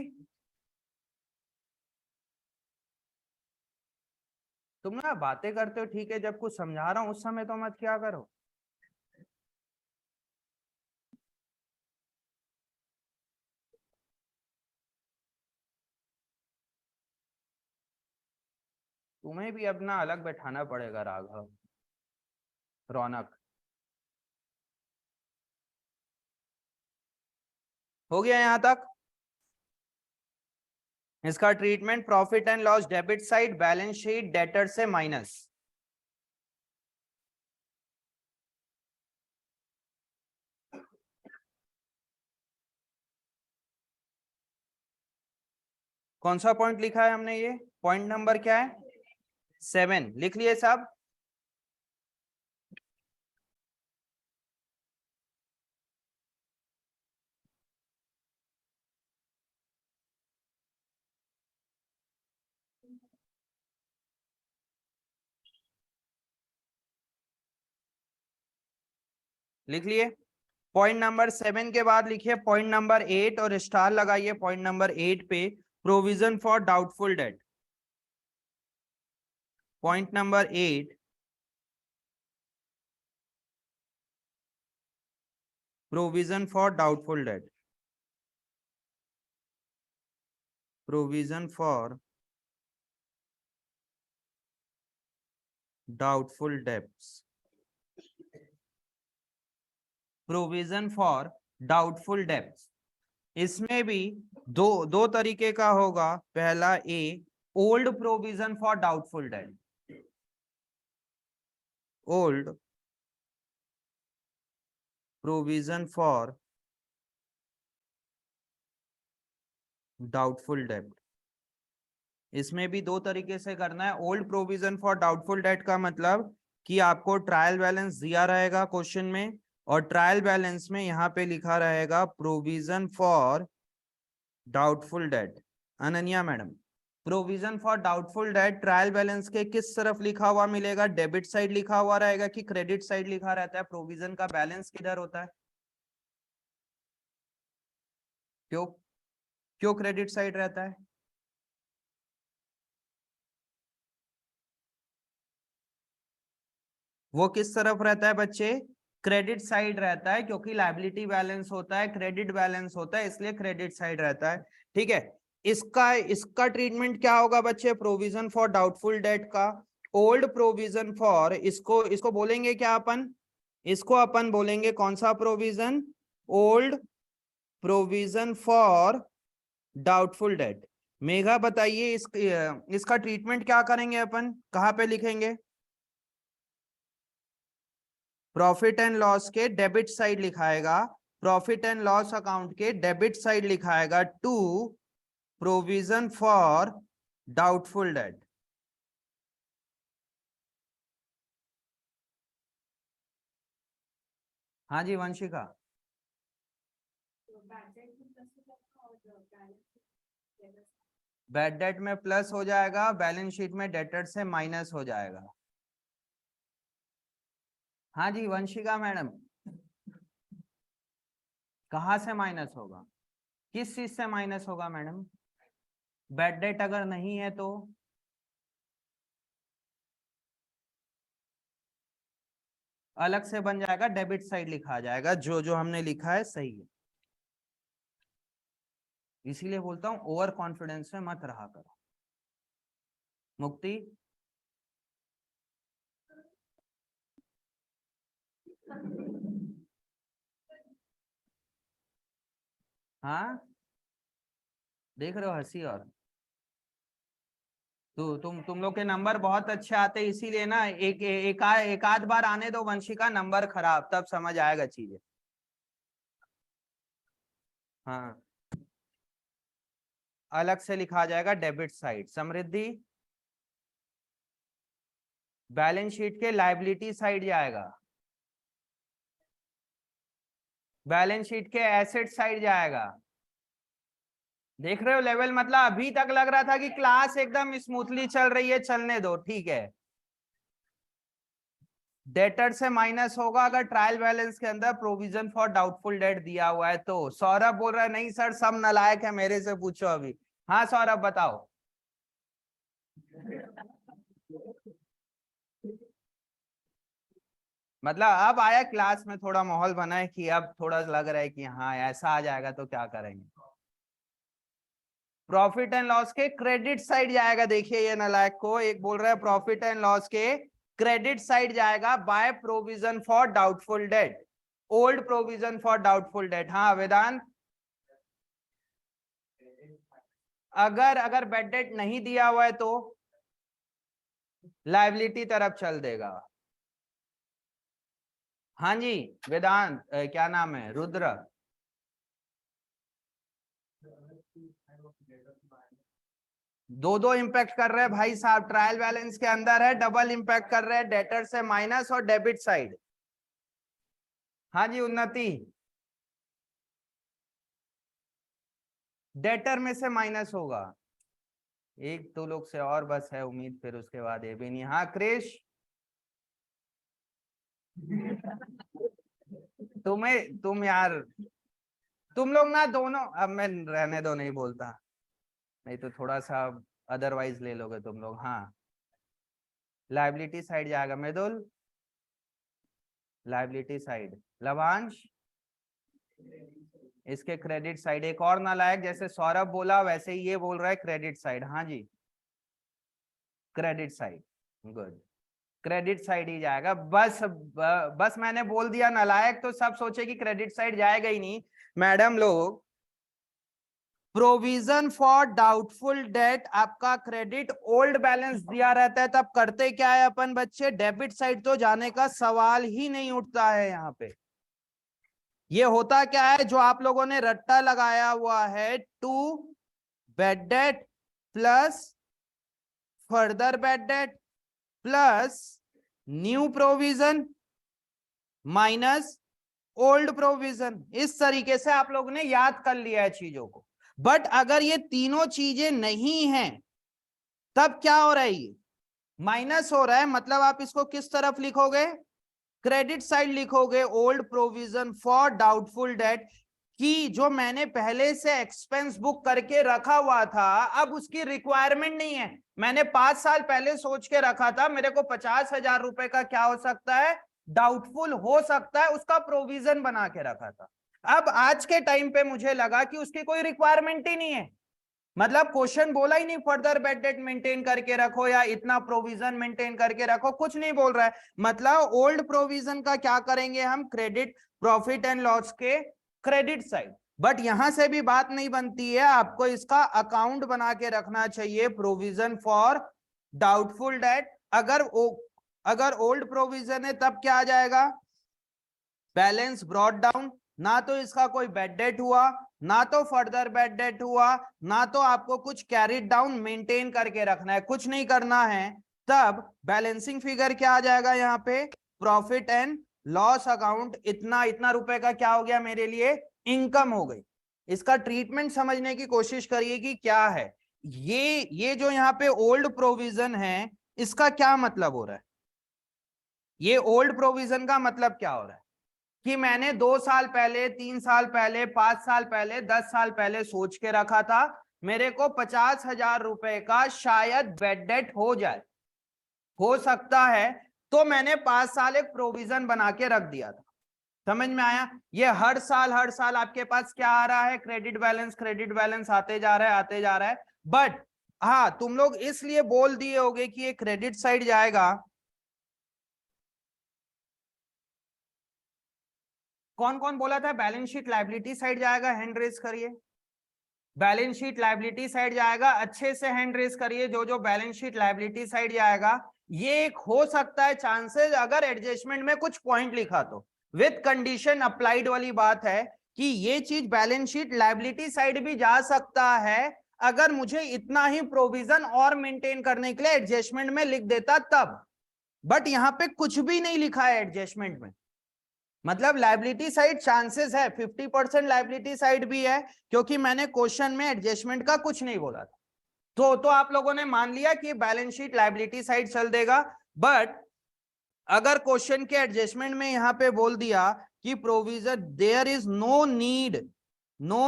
तुम ना बातें करते हो ठीक है, जब कुछ समझा रहा हूं उस समय तो मत क्या करो। तुम्हें भी अपना अलग बैठाना पड़ेगा राघव, रौनक। हो गया यहां तक? इसका treatment profit and loss debit side, balance sheet debtor से माइनस। कौन सा पॉइंट लिखा है हमने? ये पॉइंट नंबर क्या है? 7 लिख लिए सब? लिख लिए? पॉइंट नंबर 7 के बाद लिखिए पॉइंट नंबर 8 और स्टार लगाइए पॉइंट नंबर 8 पे, provision for doubtful debt. Point number 8, provision for doubtful debt. Provision for doubtful debts. Provision for doubtful debts, इसमें भी दो दो तरीके का होगा। पहला A, old provision for doubtful debt. Old provision for doubtful debt, इसमें भी दो तरीके से करना है। Old provision for doubtful debt का मतलब कि आपको ट्रायल बैलेंस दिया रहेगा क्वेश्चन में, और ट्रायल बैलेंस में यहाँ पे लिखा रहेगा provision for doubtful date. Ananya madam, provision for doubtful date trial balance के किस तरफ लिखा हुआ मिलेगा? डेबिट साइड लिखा हुआ रहेगा कि क्रेडिट साइड लिखा रहता है? प्रोविजन का बैलेंस किधर होता है? क्यों? क्यों क्रेडिट साइड रहता है? वो किस तरफ रहता है बच्चे? क्रेडिट साइड रहता है, क्योंकि लायबिलिटी बैलेंस होता है, क्रेडिट बैलेंस होता है, इसलिए क्रेडिट साइड रहता है। ठीक है, इसका इसका ट्रीटमेंट क्या होगा बच्चे प्रोविजन फॉर डाउटफुल डेट का? ओल्ड प्रोविजन फॉर, इसको इसको बोलेंगे क्या अपन? इसको अपन बोलेंगे कौन सा provision? Old provision for doubtful debt. Megha बताइए इसका ट्रीटमेंट क्या करेंगे अपन, कहाँ पे लिखेंगे? प्रॉफिट एंड लॉस के डेबिट साइड लिखाएगा, प्रॉफिट एंड लॉस अकाउंट के डेबिट साइड लिखाएगा to provision for doubtful debt. हाँ जी वंशिका, बैड डेट में प्लस हो जाएगा, बैलेंस शीट में डेटर से माइनस हो जाएगा। हाँ जी वंशिका मैडम, कहाँ से माइनस होगा? किस चीज से माइनस होगा मैडम? बैड डेट अगर नहीं है तो अलग से बन जाएगा, डेबिट साइड लिखा जाएगा, जो जो हमने लिखा है सही है। इसीलिए बोलता हूं ओवर कॉन्फिडेंस में मत रहा करो। मुक्ति, हाँ देख रहे हो हंसी, और तो तुम लोग के नंबर बहुत अच्छे आते, इसीलिए ना एक आध बार आने दो वंशिका, नंबर खराब, तब समझ आएगा चीजें। हाँ अलग से लिखा जाएगा डेबिट साइड। समृद्धि, बैलेंस शीट के लायबिलिटी साइड जाएगा, बैलेंस शीट के एसेट साइड जाएगा। देख रहे हो लेवल, मतलब अभी तक लग रहा था कि क्लास एकदम स्मूथली चल रही है, चलने दो, ठीक है। डेटर से माइनस होगा अगर ट्रायल बैलेंस के अंदर प्रोविजन फॉर डाउटफुल डेट दिया हुआ है तो। सौरभ बोल रहा है नहीं सर सब नालायक है, मेरे से पूछो अभी। हाँ सौरभ बताओ। मतलब अब आया क्लास में, थोड़ा माहौल बना है कि अब थोड़ा लग रहा है कि हाँ ऐसा आ जाएगा तो क्या करेंगे। प्रॉफिट एंड लॉस के क्रेडिट साइड जाएगा, देखिए ये नालायक को, एक बोल रहा है प्रॉफिट एंड लॉस के क्रेडिट साइड जाएगा by provision for doubtful debt, old provision for doubtful debt. हाँ वेदांत, अगर अगर बेड डेट नहीं दिया हुआ है तो लायबिलिटी तरफ चल देगा। हाँ जी वेदांत, क्या नाम है, रुद्र। दो दो इंपैक्ट कर रहे हैं भाई साहब, ट्रायल बैलेंस के अंदर है, डबल इंपैक्ट कर रहे हैं, डेटर से माइनस और डेबिट साइड। हाँ जी उन्नति, डेटर में से माइनस होगा। एक दो लोग से और बस है उम्मीद, फिर उसके बाद ये भी नहीं। हाँ क्रिश, तुम यार, तुम लोग ना दोनों, अब मैं रहने दो, नहीं बोलता, नहीं तो थोड़ा सा अदरवाइज ले लोगे तुम लोग। हाँ लाइबिलिटी साइड जाएगा मृदुल, लाइबिलिटी साइड। लवांश, इसके क्रेडिट साइड। एक और नालायक, जैसे सौरभ बोला वैसे ही ये बोल रहा है क्रेडिट साइड। हाँ जी credit side, good, credit side ही जाएगा। बस मैंने बोल दिया नालायक तो सब सोचे कि क्रेडिट साइड जाएगा ही नहीं। मैडम लोग, प्रोविजन फॉर डाउटफुल डेट आपका क्रेडिट ओल्ड बैलेंस दिया रहता है, तब करते क्या है अपन बच्चे, डेबिट साइड तो जाने का सवाल ही नहीं उठता है। यहाँ पे ये होता क्या है, जो आप लोगों ने रट्टा लगाया हुआ है, to bad debt plus further bad debt plus new provision minus old provision, इस तरीके से आप लोगों ने याद कर लिया है चीजों को। बट अगर ये तीनों चीजें नहीं हैं तब क्या हो रहा है, ये माइनस हो रहा है, मतलब आप इसको किस तरफ लिखोगे, क्रेडिट साइड लिखोगे, old provision for doubtful date, कि जो मैंने पहले से एक्सपेंस बुक करके रखा हुआ था अब उसकी रिक्वायरमेंट नहीं है। मैंने 5 साल पहले सोच के रखा था मेरे को 50,000 रुपए का क्या हो सकता है, डाउटफुल हो सकता है, उसका प्रोविजन बना के रखा था। अब आज के टाइम पे मुझे लगा कि उसकी कोई रिक्वायरमेंट ही नहीं है, मतलब क्वेश्चन बोला ही नहीं फर्दर बेड डेट मेंटेन करके रखो या इतना प्रोविजन मेंटेन करके रखो, कुछ नहीं बोल रहा है। मतलब ओल्ड प्रोविजन का क्या करेंगे हम, क्रेडिट, प्रॉफिट एंड लॉस के क्रेडिट साइड। बट यहां से भी बात नहीं बनती है, आपको इसका अकाउंट बना के रखना चाहिए, प्रोविजन फॉर डाउटफुल डेट। अगर ओल्ड प्रोविजन है तब क्या आ जाएगा, बैलेंस ब्रॉट डाउन, ना तो इसका कोई बेड डेट हुआ, ना तो फर्दर बेड डेट हुआ, ना तो आपको कुछ कैरिड डाउन मेंटेन करके रखना है, कुछ नहीं करना है। तब बैलेंसिंग फिगर क्या आ जाएगा यहाँ पे, प्रॉफिट एंड लॉस अकाउंट, इतना इतना रुपए का क्या हो गया मेरे लिए, इनकम हो गई। इसका ट्रीटमेंट समझने की कोशिश करिए कि क्या है ये जो यहाँ पे ओल्ड प्रोविजन है, इसका क्या मतलब हो रहा है, ये ओल्ड प्रोविजन का मतलब क्या हो रहा है कि मैंने 2 साल पहले, 3 साल पहले, 5 साल पहले, 10 साल पहले सोच के रखा था मेरे को 50,000 रुपए का शायद बेड डेट हो जाए, हो सकता है तो मैंने 5 साल एक प्रोविजन बना के रख दिया था। समझ में आया? ये हर साल आपके पास क्या आ रहा है, क्रेडिट बैलेंस आते जा रहा है। बट हाँ, तुम लोग इसलिए बोल दिए होगे कि ये क्रेडिट साइड जाएगा। कौन कौन बोला था बैलेंस शीट लायबिलिटी साइड जाएगा? हैंड रेज करिए। बैलेंस शीट लायबिलिटी साइड जाएगा, अच्छे से हैंड रेज करिए। जो बैलेंस शीट लायबिलिटी साइड जाएगा, ये एक हो सकता है चांसेस, अगर एडजस्टमेंट में कुछ पॉइंट लिखा तो विद कंडीशन अप्लाइड वाली बात है कि ये चीज बैलेंस शीट लायबिलिटी साइड भी जा सकता है अगर मुझे इतना ही प्रोविजन और मेंटेन करने के लिए एडजस्टमेंट में लिख देता तब। बट यहां पे कुछ भी नहीं लिखा है एडजस्टमेंट में, मतलब लायबिलिटी साइड चांसेस है, 50% लायबिलिटी साइड भी है, क्योंकि मैंने क्वेश्चन में एडजस्टमेंट का कुछ नहीं बोला था। तो आप लोगों ने मान लिया कि बैलेंस शीट लायबिलिटी साइड चल देगा। बट अगर क्वेश्चन के एडजस्टमेंट में यहां पे बोल दिया कि provision there is no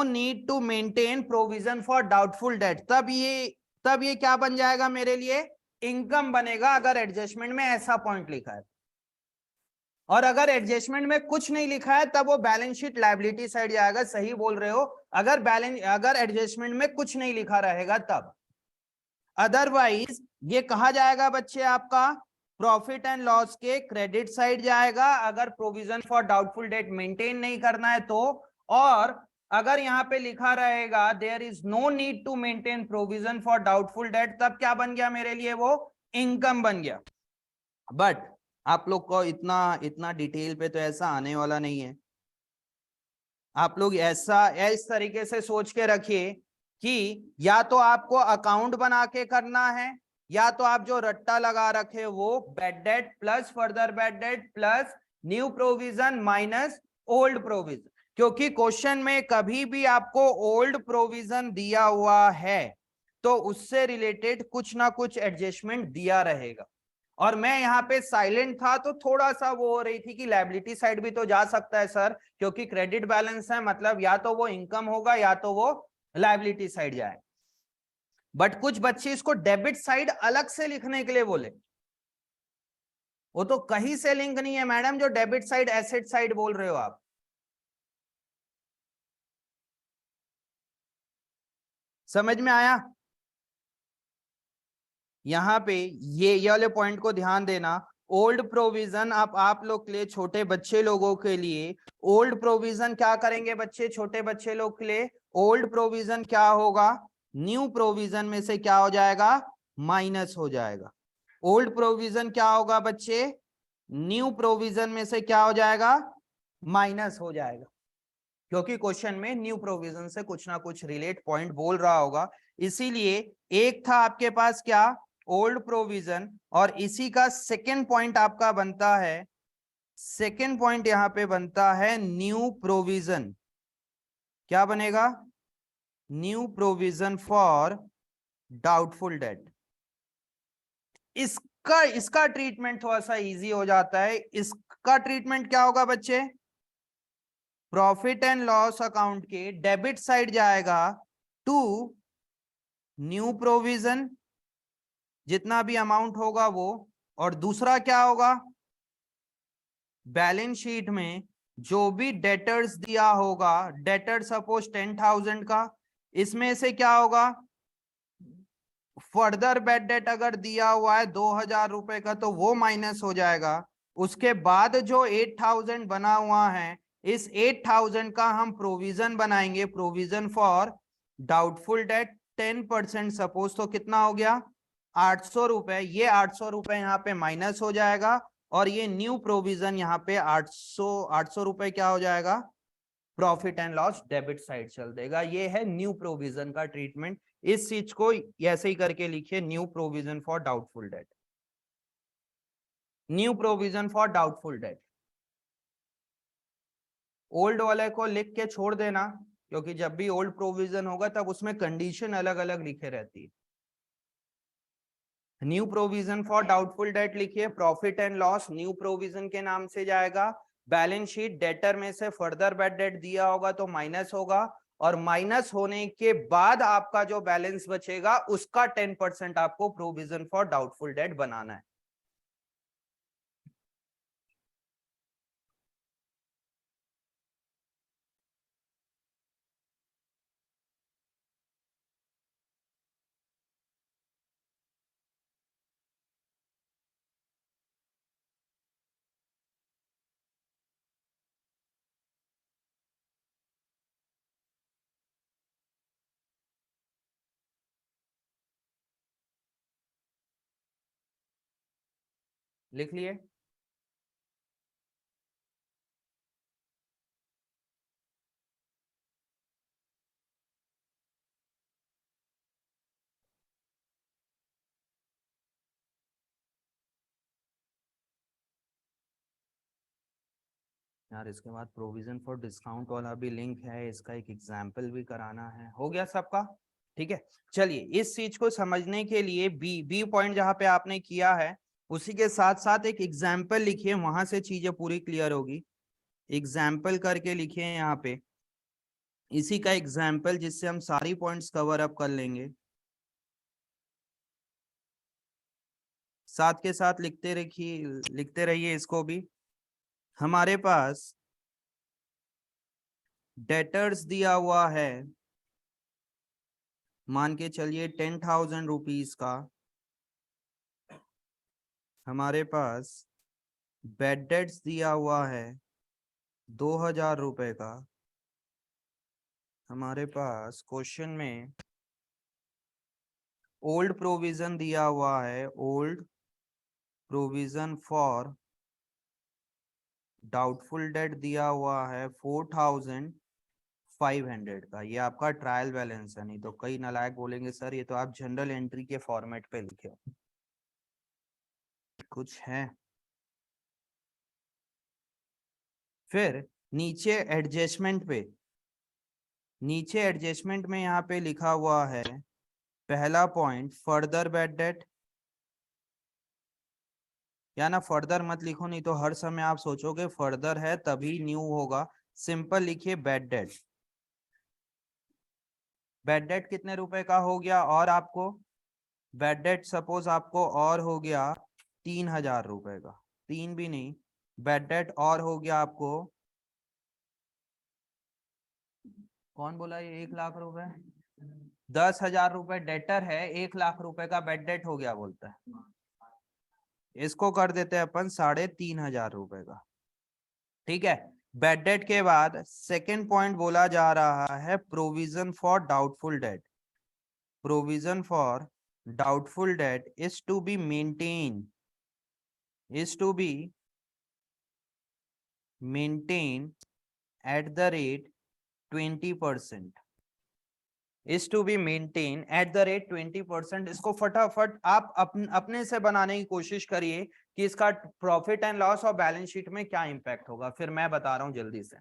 need to maintain provision for doubtful debt, तब ये क्या बन जाएगा मेरे लिए? इनकम बनेगा, अगर एडजस्टमेंट में ऐसा पॉइंट लिखा है। और अगर एडजस्टमेंट में कुछ नहीं लिखा है तब वो बैलेंस शीट लायबिलिटी साइड जाएगा। सही बोल रहे हो, अगर एडजस्टमेंट में कुछ नहीं लिखा रहेगा तब। अदरवाइज ये कहा जाएगा बच्चे, आपका प्रॉफिट एंड लॉस के क्रेडिट साइड जाएगा अगर provision for doubtful date maintain नहीं करना है तो। और अगर यहां पे लिखा रहेगा there is no need to maintain provision for doubtful debt, तब क्या बन गया मेरे लिए? वो इनकम बन गया। बट आप लोग को इतना डिटेल पे तो ऐसा आने वाला नहीं है। आप लोग ऐसा इस तरीके से सोच के रखिए कि या तो आपको अकाउंट बना के करना है, या तो आप जो रट्टा लगा रखे वो bad debt plus further bad debt plus new provision minus old provision. क्योंकि क्वेश्चन में कभी भी आपको ओल्ड प्रोविजन दिया हुआ है तो उससे रिलेटेड कुछ ना कुछ एडजस्टमेंट दिया रहेगा। और मैं यहाँ पे साइलेंट था तो थोड़ा सा वो हो रही थी कि लायबिलिटी साइड भी तो जा सकता है सर, क्योंकि क्रेडिट बैलेंस है, मतलब या तो वो इनकम होगा या तो वो लायबिलिटी साइड जाए। बट कुछ बच्चे इसको डेबिट साइड अलग से लिखने के लिए बोले, वो तो कहीं से लिंक नहीं है मैडम जो डेबिट साइड एसेट साइड बोल रहे हो आप। समझ में आया? यहाँ पे ये वाले पॉइंट को ध्यान देना। ओल्ड प्रोविजन आप लोग के लिए, छोटे बच्चे लोगों के लिए ओल्ड प्रोविजन क्या करेंगे बच्चे? छोटे बच्चे लोग के लिए ओल्ड प्रोविजन क्या होगा? न्यू प्रोविजन में से क्या हो जाएगा? माइनस हो जाएगा। ओल्ड प्रोविजन क्या होगा बच्चे? न्यू प्रोविजन में से क्या हो जाएगा? माइनस हो जाएगा, क्योंकि क्वेश्चन में न्यू प्रोविजन से कुछ ना कुछ रिलेट पॉइंट बोल रहा होगा। इसीलिए एक था आपके पास क्या? ओल्ड प्रोविजन, और इसी का सेकेंड पॉइंट आपका बनता है, सेकेंड पॉइंट यहां पे बनता है न्यू प्रोविजन। क्या बनेगा? New provision for doubtful date. इसका ट्रीटमेंट थोड़ा सा इजी हो जाता है। इसका ट्रीटमेंट क्या होगा बच्चे? प्रॉफिट एंड लॉस अकाउंट के डेबिट साइड जाएगा टू न्यू प्रोविजन, जितना भी अमाउंट होगा वो। और दूसरा क्या होगा? बैलेंस शीट में जो भी डेटर्स दिया होगा, डेटर सपोज 10,000 का, इसमें से क्या होगा? फर्दर बैड डेट अगर दिया हुआ है 2,000 रुपए का तो वो माइनस हो जाएगा। उसके बाद जो 8,000 बना हुआ है, इस 8,000 का हम प्रोविजन बनाएंगे, provision for doubtful date 10%। Suppose तो कितना हो गया? 800 रुपए। ये 800 रुपए यहाँ पे माइनस हो जाएगा, और ये न्यू प्रोविजन यहाँ पे 800 रुपए क्या हो जाएगा? Profit and loss debit side चल देगा। ये है न्यू प्रोविजन का ट्रीटमेंट। इस चीज को ऐसे ही करके लिखिए, new provision for doubtful date, new provision for doubtful debt. Old वाले को लिख के छोड़ देना, क्योंकि जब भी ओल्ड प्रोविजन होगा तब उसमें कंडीशन अलग अलग लिखे रहती है। New provision for doubtful debt लिखिए, profit and loss new provision के नाम से जाएगा। बैलेंस शीट डेटर में से फर्दर बैड डेट दिया होगा तो माइनस होगा, और माइनस होने के बाद आपका जो बैलेंस बचेगा उसका 10% आपको प्रोविजन फॉर डाउटफुल डेट बनाना है। लिख लिए? यार इसके बाद प्रोविजन फॉर डिस्काउंट वाला भी लिंक है, इसका एक एग्जाम्पल भी कराना है। हो गया सबका? ठीक है, चलिए इस चीज को समझने के लिए बी बी पॉइंट जहां पे आपने किया है उसी के साथ साथ एक एग्जाम्पल लिखिए, वहां से चीजें पूरी क्लियर होगी। एग्जाम्पल करके लिखिए यहाँ पे, इसी का एग्जाम्पल जिससे हम सारी पॉइंट्स कवर अप कर लेंगे। साथ के साथ लिखते रहिए इसको भी। हमारे पास डेटर्स दिया हुआ है, मान के चलिए 10,000 रुपीज का। हमारे पास बेड डेट्स दिया हुआ है 2,000 रुपए का। हमारे पास क्वेश्चन में ओल्ड प्रोविजन दिया हुआ है, old provision for doubtful date दिया हुआ है 4,500 का। ये आपका ट्रायल बैलेंस है, नहीं तो कई नालायक बोलेंगे सर ये तो आप जनरल एंट्री के फॉर्मेट पे लिखे हो। कुछ है? फिर नीचे एडजस्टमेंट पे, नीचे एडजस्टमेंट में यहाँ पे लिखा हुआ है पहला पॉइंट फर्दर बेड डेट, या ना फर्दर मत लिखो, नहीं तो हर समय आप सोचोगे फर्दर है तभी न्यू होगा। सिंपल लिखिए बेड डेट। बेड डेट कितने रुपए का हो गया? और आपको बेड डेट सपोज आपको और हो गया 3,000 रुपए का, तीन भी नहीं, बेड डेट और हो गया आपको, कौन बोला ये 1,00,000 रुपए? 10,000 रुपए डेटर है, 1,00,000 रुपए का बेड डेट हो गया बोलता है। इसको कर देते हैं अपन 3,500 रुपए का। ठीक है, बेड डेट के बाद सेकेंड पॉइंट बोला जा रहा है provision for doubtful debt. Provision for doubtful debt is to be maintain, is to be maintained at the rate 20%, is to be maintained at the rate 20%। इसको फटाफट आप अपने से बनाने की कोशिश करिए कि इसका प्रॉफिट एंड लॉस और बैलेंस शीट में क्या इंपैक्ट होगा, फिर मैं बता रहा हूं जल्दी से।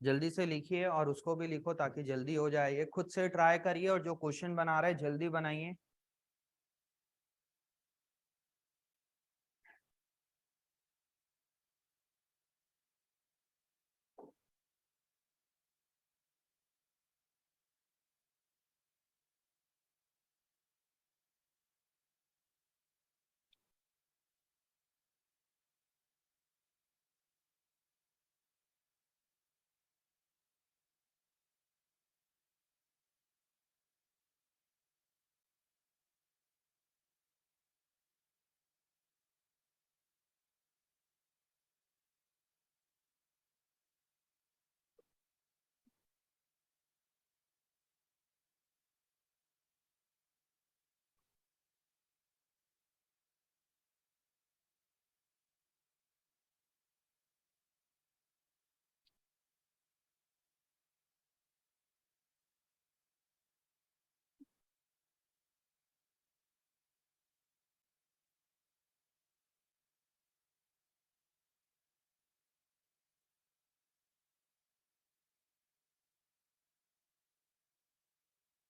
जल्दी से लिखिए और उसको भी लिखो ताकि जल्दी हो जाए। ये खुद से ट्राई करिए और जो क्वेश्चन बना रहे हैं जल्दी बनाइए।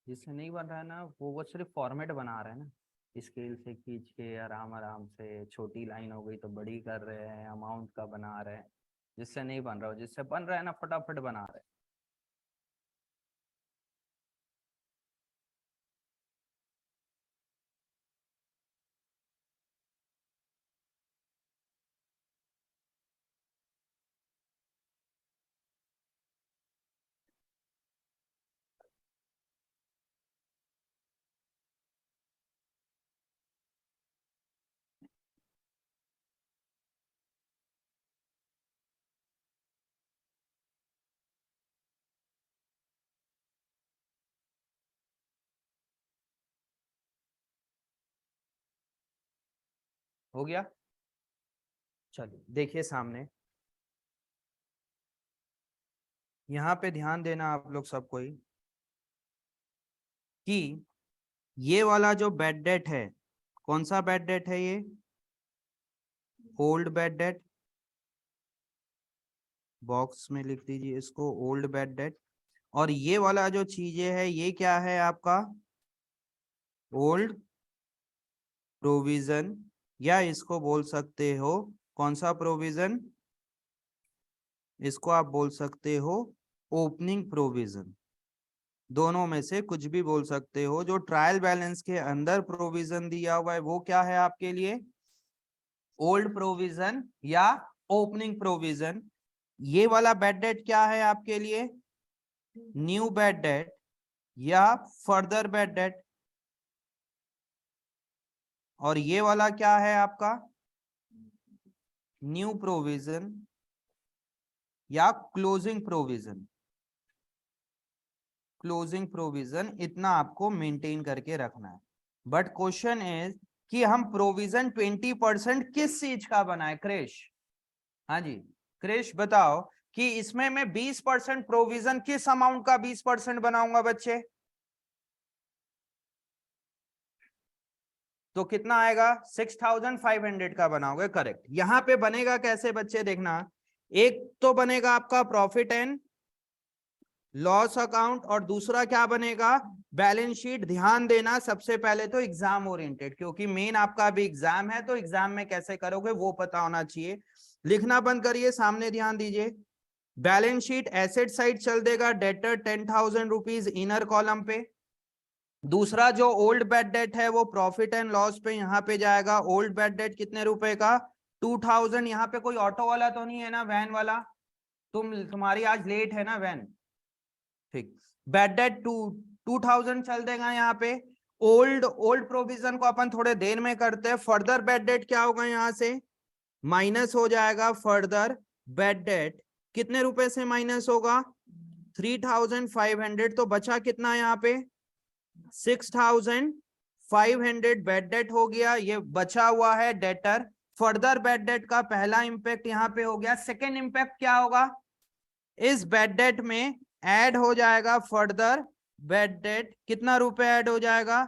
जिससे नहीं बन रहा है ना वो सिर्फ फॉर्मेट बना रहे हैं ना, स्केल से खींच के आराम आराम से, छोटी लाइन हो गई तो बड़ी कर रहे हैं, अमाउंट का बना रहे हैं। जिससे नहीं बन रहा हो, जिससे बन रहा है ना फटाफट बना रहे हैं। हो गया। चलिए देखिए सामने, यहाँ पे ध्यान देना आप लोग सब कोई, कि ये वाला जो बैड डेट है, कौन सा बैड डेट है ये? Old bad debt. बॉक्स में लिख दीजिए इसको, ओल्ड बैड डेट। और ये वाला जो चीजें है ये क्या है आपका? ओल्ड प्रोविजन, या इसको बोल सकते हो कौन सा प्रोविजन? इसको आप बोल सकते हो ओपनिंग प्रोविजन। दोनों में से कुछ भी बोल सकते हो। जो ट्रायल बैलेंस के अंदर प्रोविजन दिया हुआ है वो क्या है आपके लिए? ओल्ड प्रोविजन या ओपनिंग प्रोविजन। ये वाला बैड डेट क्या है आपके लिए? न्यू बैड डेट या फर्दर बैड डेट। और ये वाला क्या है आपका? न्यू प्रोविजन या क्लोजिंग प्रोविजन। क्लोजिंग प्रोविजन, इतना आपको मेंटेन करके रखना है। बट क्वेश्चन इज कि हम प्रोविजन 20% किस चीज का बनाए क्रिश? हाँ जी क्रिश बताओ कि इसमें मैं 20% प्रोविजन किस अमाउंट का 20% बनाऊंगा बच्चे? तो कितना आएगा? 6500 का बनाओगे, करेक्ट। यहां पे बनेगा कैसे बच्चे देखना, एक तो बनेगा आपका प्रॉफिट एंड लॉस अकाउंट, और दूसरा क्या बनेगा? Balance sheet. ध्यान देना सबसे पहले तो एग्जाम ओरिएंटेड, क्योंकि मेन आपका अभी एग्जाम है, तो एग्जाम में कैसे करोगे वो पता होना चाहिए। लिखना बंद करिए, सामने ध्यान दीजिए। बैलेंस शीट एसेट साइड चल देगा, डेटर 10,000 रुपीज इनर कॉलम पे। दूसरा जो ओल्ड बैड डेट है वो प्रॉफिट एंड लॉस पे यहाँ पे जाएगा। ओल्ड बैड डेट कितने रुपए का? 2,000। यहाँ पे कोई ऑटो वाला तो नहीं है ना, वैन वाला? तुम्हारी आज लेट है ना वैन? ठीक। बैड डेट 2,000 चल देगा यहाँ पे। ओल्ड ओल्ड प्रोविजन को अपन थोड़े देर में करते हैं। फर्दर बैड डेट क्या होगा? यहाँ से माइनस हो जाएगा फर्दर बैड डेट। कितने रुपए से माइनस होगा? 3,500। तो बचा कितना यहाँ पे? 6,500 बैड डेट हो गया। ये बचा हुआ है डेटर। फर्दर बैड डेट का पहला इंपैक्ट यहाँ पे हो गया। सेकेंड इंपैक्ट क्या होगा? इस बैड डेट में ऐड हो जाएगा फर्दर बैड डेट। कितना रुपए ऐड हो जाएगा?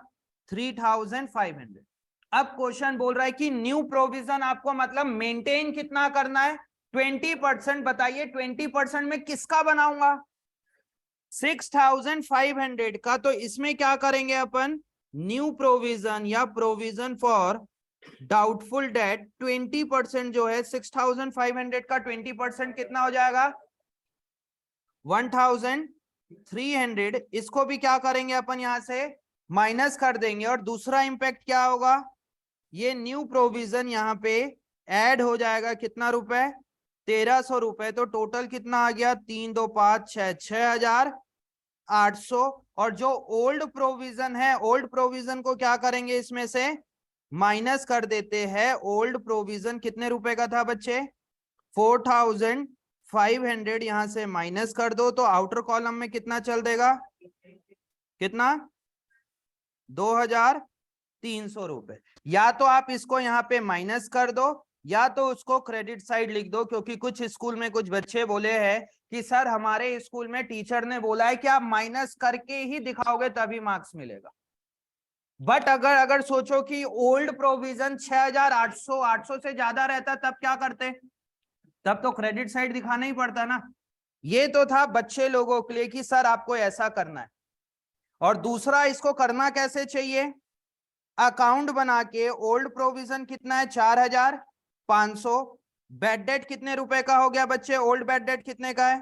3,500। अब क्वेश्चन बोल रहा है कि न्यू प्रोविजन आपको मतलब मेंटेन कितना करना है? 20%। बताइए 20% में किसका बनाऊंगा? 6,500 का। तो इसमें क्या करेंगे अपन? न्यू प्रोविजन या प्रोविजन फॉर डाउटफुल डेट 20% जो है 6,500 का 20% कितना हो जाएगा? 1,300। इसको भी क्या करेंगे अपन यहां से माइनस कर देंगे। और दूसरा इंपैक्ट क्या होगा? ये न्यू प्रोविजन यहाँ पे ऐड हो जाएगा। कितना रुपए? 1,300 रुपए। तो टोटल कितना आ गया? 3, 2, 5, 6, 6,800। और जो ओल्ड प्रोविजन है, ओल्ड प्रोविजन को क्या करेंगे? इसमें से माइनस कर देते हैं। ओल्ड प्रोविजन कितने रुपए का था बच्चे? 4,500। यहां से माइनस कर दो तो आउटर कॉलम में कितना चल देगा? कितना? 2,300 रुपए। या तो आप इसको यहाँ पे माइनस कर दो, या तो उसको क्रेडिट साइड लिख दो। क्योंकि कुछ स्कूल में कुछ बच्चे बोले हैं कि सर हमारे स्कूल में टीचर ने बोला है कि आप माइनस करके ही दिखाओगे तभी मार्क्स मिलेगा। बट अगर अगर सोचो कि ओल्ड प्रोविजन 6,800 800 से ज्यादा रहता तब क्या करते? तब तो क्रेडिट साइड दिखाना ही पड़ता ना। ये तो था बच्चे लोगों के लिए कि सर आपको ऐसा करना है। और दूसरा इसको करना कैसे चाहिए? अकाउंट बना के ओल्ड प्रोविजन कितना है? 4,500। बैड डेट कितने रुपए का हो गया बच्चे? ओल्ड बैड डेट कितने का है?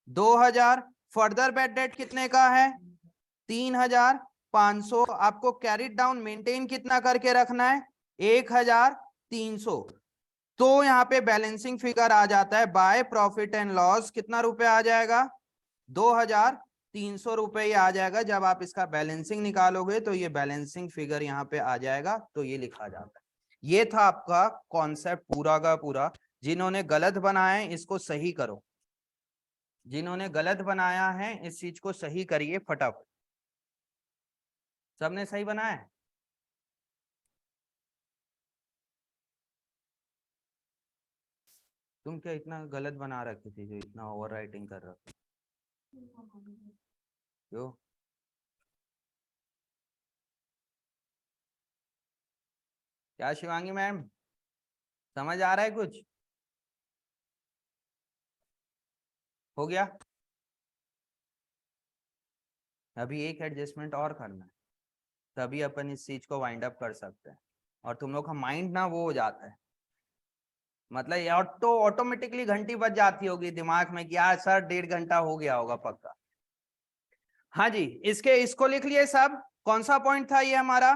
2,000। फर्दर बैड डेट कितने का है? 3,500। आपको कैरिड डाउन मेंटेन कितना करके रखना है? 1,300। तो यहाँ पे बैलेंसिंग फिगर आ जाता है बाय प्रॉफिट एंड लॉस। कितना रुपए आ जाएगा? 2,300 रुपए ही आ जाएगा। जब आप इसका बैलेंसिंग निकालोगे तो ये बैलेंसिंग फिगर यहाँ पे आ जाएगा। तो ये लिखा जाता है। ये था आपका कॉन्सेप्ट पूरा का पूरा। जिन्होंने गलत बनाया है इसको सही करो। जिन्होंने गलत बनाया है इस चीज को सही करिए फटाफट। सबने सही बनाया है? तुम क्या इतना गलत बना रखी थी जो इतना ओवर राइटिंग कर रहा था? क्यों? क्या शिवांगी मैम, समझ आ रहा है कुछ? हो गया? अभी एक एडजस्टमेंट और करना है, तभी अपन इस चीज को वाइंड अप कर सकते हैं। और तुम लोग का माइंड ना वो हो जाता है, मतलब ये ऑटोमेटिकली घंटी बज जाती होगी दिमाग में कि यार सर 1.5 घंटा हो गया होगा पक्का। हाँ जी, इसको लिख लिए सब। कौन सा पॉइंट था ये हमारा?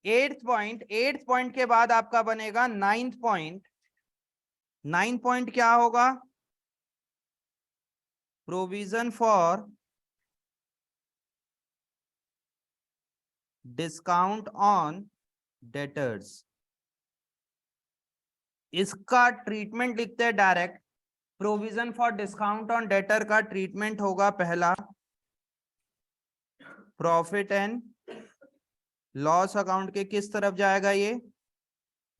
8th point. 8th पॉइंट के बाद आपका बनेगा 9th पॉइंट। 9th पॉइंट क्या होगा? Provision for discount on debtors. इसका ट्रीटमेंट लिखते हैं direct. Provision for discount on debtor का ट्रीटमेंट होगा पहला प्रॉफिट एंड लॉस अकाउंट के किस तरफ जाएगा ये?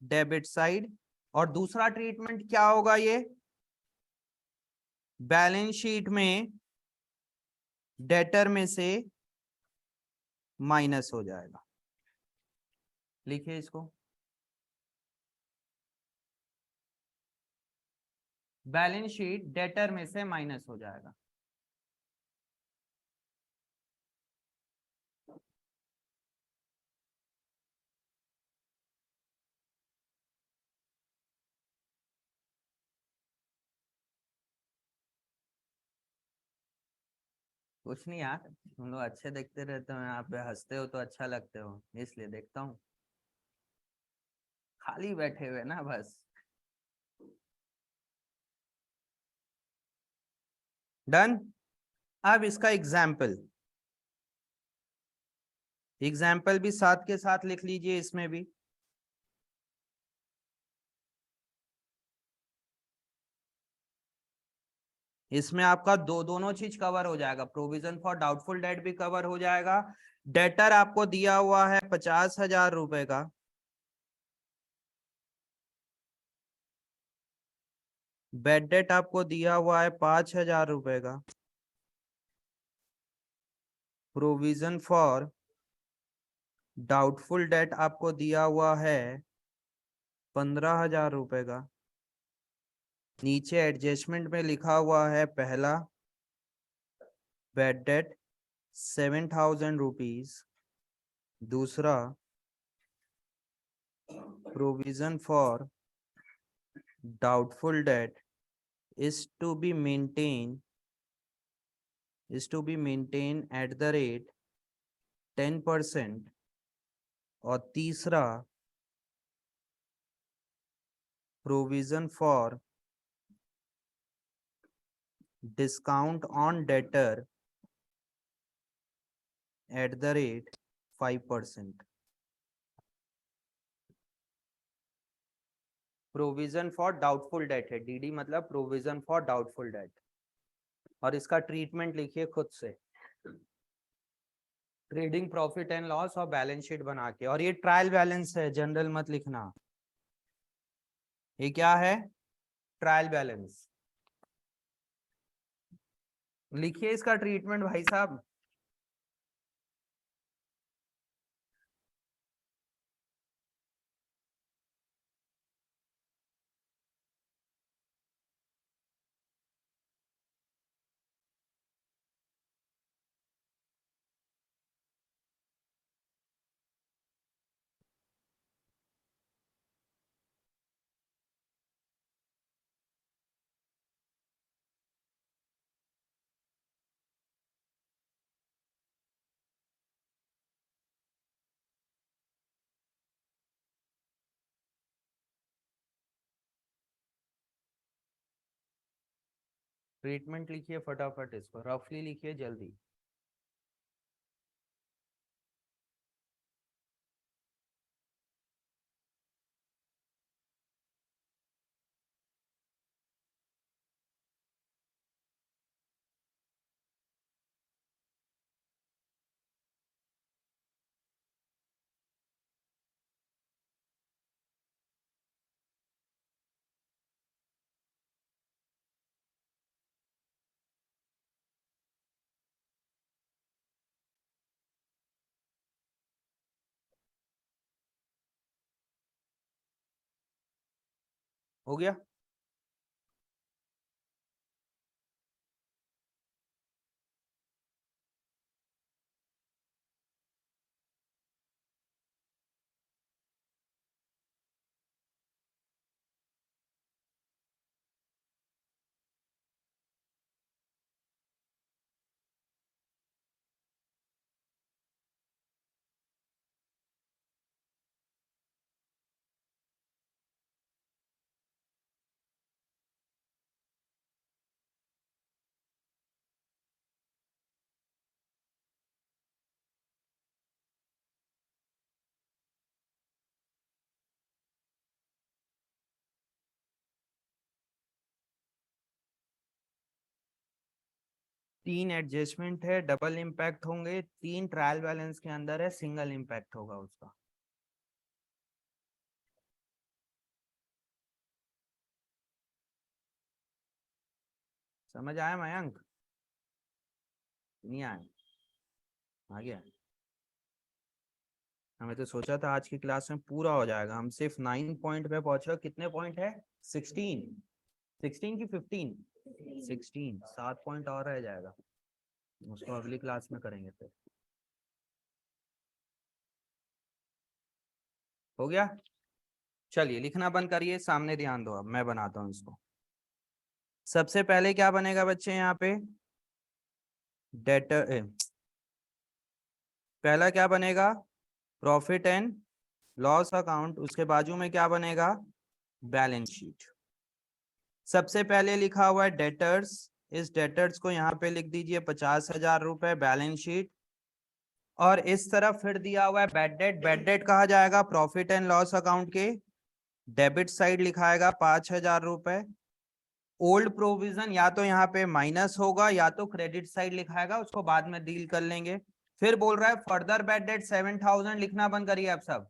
Debit side. और दूसरा ट्रीटमेंट क्या होगा ये? बैलेंस शीट में डेटर में से माइनस हो जाएगा। लिखिए इसको। बैलेंस शीट डेटर में से माइनस हो जाएगा। कुछ नहीं यार, तुम लोग अच्छे देखते रहते हो यहाँ पे, हंसते हो तो अच्छा लगते हो, इसलिए देखता हूँ। खाली बैठे हुए ना बस। डन। अब इसका एग्जाम्पल, एग्जाम्पल भी साथ के साथ लिख लीजिए इसमें भी। इसमें आपका दोनों चीज कवर हो जाएगा, प्रोविजन फॉर डाउटफुल डेट भी कवर हो जाएगा। डेटर आपको दिया हुआ है 50,000 रुपए का। बेड डेट आपको दिया हुआ है 5,000 रुपए का। प्रोविजन फॉर डाउटफुल डेट आपको दिया हुआ है 15,000 रुपए का। नीचे एडजस्टमेंट में लिखा हुआ है पहला बेड डेट 7,000 रुपीज, दूसरा provision for doubtful debt is to be maintained at the rate 10%। और तीसरा provision for discount on debtor at the rate 5%। Provision for doubtful date है, डीडी मतलब प्रोविजन फॉर डाउटफुल डेट। और इसका treatment लिखिए खुद से, ट्रेडिंग प्रॉफिट एंड लॉस और बैलेंस शीट बना के। और ये ट्रायल बैलेंस है, जनरल मत लिखना। ये क्या है? Trial balance. लिखिए इसका ट्रीटमेंट भाई साहब। ट्रीटमेंट लिखिए फटाफट, इसको रफली लिखिए जल्दी। हो गया। तीन एडजस्टमेंट है, डबल इम्पैक्ट होंगे, तीन ट्रायल बैलेंस के अंदर है, सिंगल इम्पैक्ट होगा उसका। समझ आया मयंक? नहीं आया? आ गया? हमें तो सोचा था आज की क्लास में पूरा हो जाएगा, हम सिर्फ 9 पॉइंट पे पहुंचे। कितने पॉइंट है? 16। 16 की 15? 16। 7 पॉइंट और रह जाएगा, उसको अगली क्लास में करेंगे फिर। हो गया? चलिए लिखना बंद करिए, सामने ध्यान दो, अब मैं बनाता हूं इसको। सबसे पहले क्या बनेगा बच्चे यहाँ पे? डेटर, पहला क्या बनेगा? Profit and loss account. उसके बाजू में क्या बनेगा? Balance sheet. सबसे पहले लिखा हुआ है डेटर्स, इस डेटर्स को यहाँ पे लिख दीजिए 50,000 रुपए बैलेंस शीट। और इस तरफ फिर दिया हुआ है बैड डेट। बैड डेट कहा जाएगा प्रॉफिट एंड लॉस अकाउंट के डेबिट साइड लिखाएगा 5,000 रुपए। ओल्ड प्रोविजन या तो यहाँ पे माइनस होगा या तो क्रेडिट साइड लिखाएगा, उसको बाद में डील कर लेंगे। फिर बोल रहा है फर्दर बैड डेट 7,000। लिखना बंद करिए आप सब।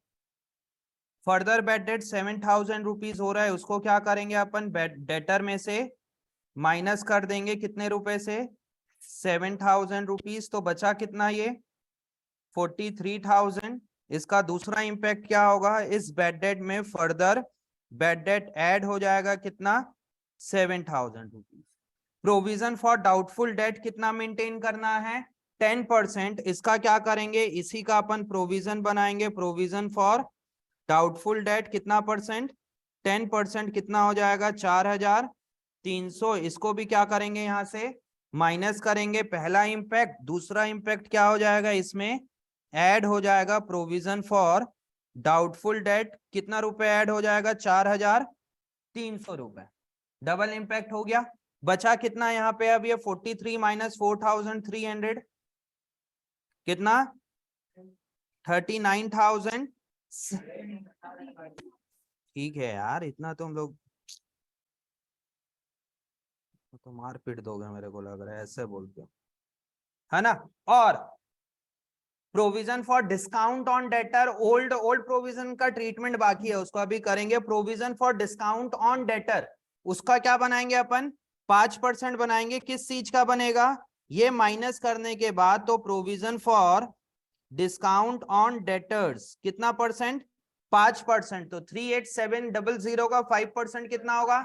फर्दर बैड डेट 7,000 रुपीज हो रहा है, उसको क्या करेंगे अपन? डेटर में से माइनस कर देंगे कितने रुपए से? 7,000 रुपीज। तो बचा कितना ये? 43,000। इसका दूसरा इंपैक्ट क्या होगा? इस बैड डेट में फर्दर बैड डेट ऐड हो जाएगा कितना? 7,000 rupees. Provision for doubtful date कितना मेंटेन करना है? 10%। इसका क्या करेंगे? इसी का अपन प्रोविजन बनाएंगे। प्रोविजन फॉर डाउटफुल डेट कितना परसेंट? 10%। कितना हो जाएगा? 4,300। इसको भी क्या करेंगे? यहां से माइनस करेंगे। पहला इंपैक्ट। दूसरा इंपैक्ट क्या हो जाएगा? इसमें ऐड हो जाएगा प्रोविजन फॉर डाउटफुल डेट। कितना रुपए ऐड हो जाएगा? 4,300 रुपए। डबल इंपैक्ट हो गया। बचा कितना यहाँ पे? अब ये 43 माइनस 4,300 कितना? 39,000। ठीक है यार, इतना तो हम लोग, तो मार पीट दोगे मेरे को लग रहा है ऐसे बोलते हो, है ना? और provision for discount on debtor. Old old provision का ट्रीटमेंट बाकी है, उसको अभी करेंगे। Provision for discount on debtor, उसका क्या बनाएंगे अपन? 5% बनाएंगे। किस चीज का बनेगा? ये माइनस करने के बाद तो provision for discount on debtors कितना परसेंट? 5%। तो 38700 का 5% कितना होगा?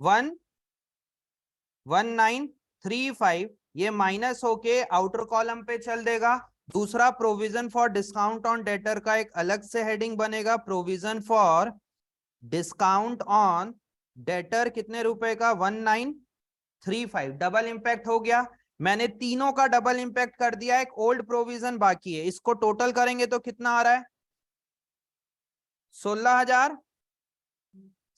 11935। ये माइनस होके आउटर कॉलम पे चल देगा। दूसरा provision for discount on debtor का एक अलग से हेडिंग बनेगा, provision for discount on debtor कितने रुपए का? 1935। डबल इंपैक्ट हो गया। मैंने तीनों का डबल इंपैक्ट कर दिया, एक ओल्ड प्रोविजन बाकी है। इसको टोटल करेंगे तो कितना आ रहा है? 16,000।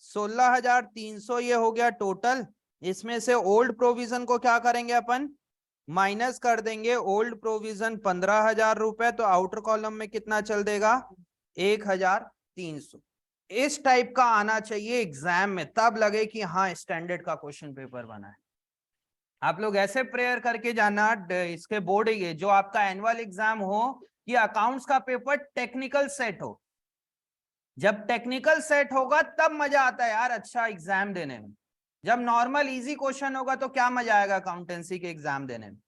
16,300 ये हो गया टोटल। इसमें से ओल्ड प्रोविजन को क्या करेंगे अपन? माइनस कर देंगे। ओल्ड प्रोविजन 15,000 रुपए, तो आउटर कॉलम में कितना चल देगा? 1,300। इस टाइप का आना चाहिए एग्जाम में, तब लगे कि हाँ स्टैंडर्ड का क्वेश्चन पेपर बना है। आप लोग ऐसे प्रेयर करके जाना इसके बोर्ड, ये जो आपका एनुअल एग्जाम हो, कि अकाउंट्स का पेपर टेक्निकल सेट हो। जब टेक्निकल सेट होगा तब मजा आता है यार अच्छा एग्जाम देने में। जब नॉर्मल इजी क्वेश्चन होगा तो क्या मजा आएगा अकाउंटेंसी के एग्जाम देने में?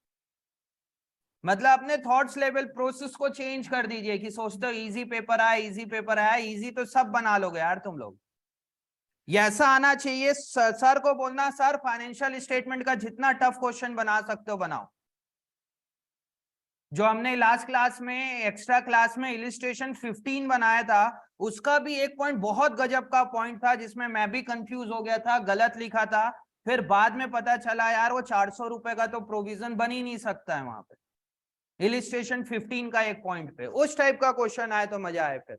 मतलब अपने थॉट्स लेवल प्रोसेस को चेंज कर दीजिए कि सोचते हो इजी पेपर आया, इजी पेपर आया। इजी तो सब बना लोगे यार तुम लोग, ये ऐसा आना चाहिए, सर को बोलना सर फाइनेंशियल स्टेटमेंट का जितना टफ क्वेश्चन बना सकते हो बनाओ। जो हमने लास्ट क्लास में एक्स्ट्रा क्लास में इलिस्ट्रेशन 15 बनाया था, उसका भी एक पॉइंट बहुत गजब का पॉइंट था जिसमें मैं भी कंफ्यूज हो गया था, गलत लिखा था, फिर बाद में पता चला यार वो 400 रुपए का तो प्रोविजन बन ही नहीं सकता है वहां पे इलिस्ट्रेशन 15 का एक पॉइंट पे। उस टाइप का क्वेश्चन आए तो मजा आए। फिर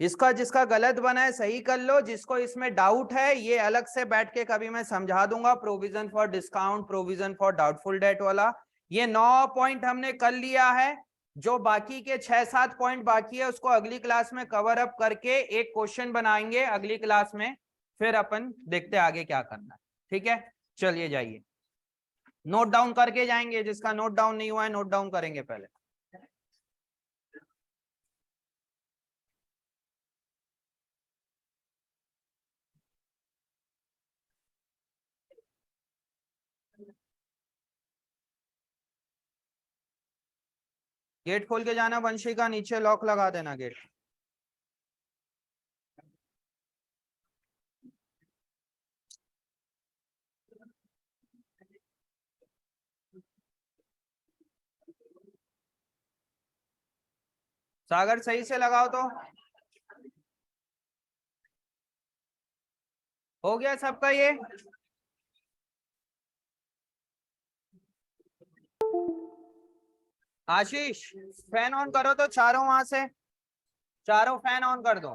इसका जिसका गलत बना है सही कर लो, जिसको इसमें डाउट है ये अलग से बैठ के कभी मैं समझा दूंगा, provision for discount, provision for doubtful date वाला। ये 9 पॉइंट हमने कर लिया है, जो बाकी के 6-7 पॉइंट बाकी है उसको अगली क्लास में कवर अप करके एक क्वेश्चन बनाएंगे अगली क्लास में, फिर अपन देखते आगे क्या करना है। ठीक है, चलिए जाइए नोट डाउन करके जाएंगे, जिसका नोट डाउन नहीं हुआ है नोट डाउन करेंगे पहले। गेट खोल के जाना वंशिका, नीचे लॉक लगा देना गेट। सागर सही से लगाओ तो। हो गया सबका ये। आशीष फैन ऑन करो तो चारों, वहां से चारों फैन ऑन कर दो।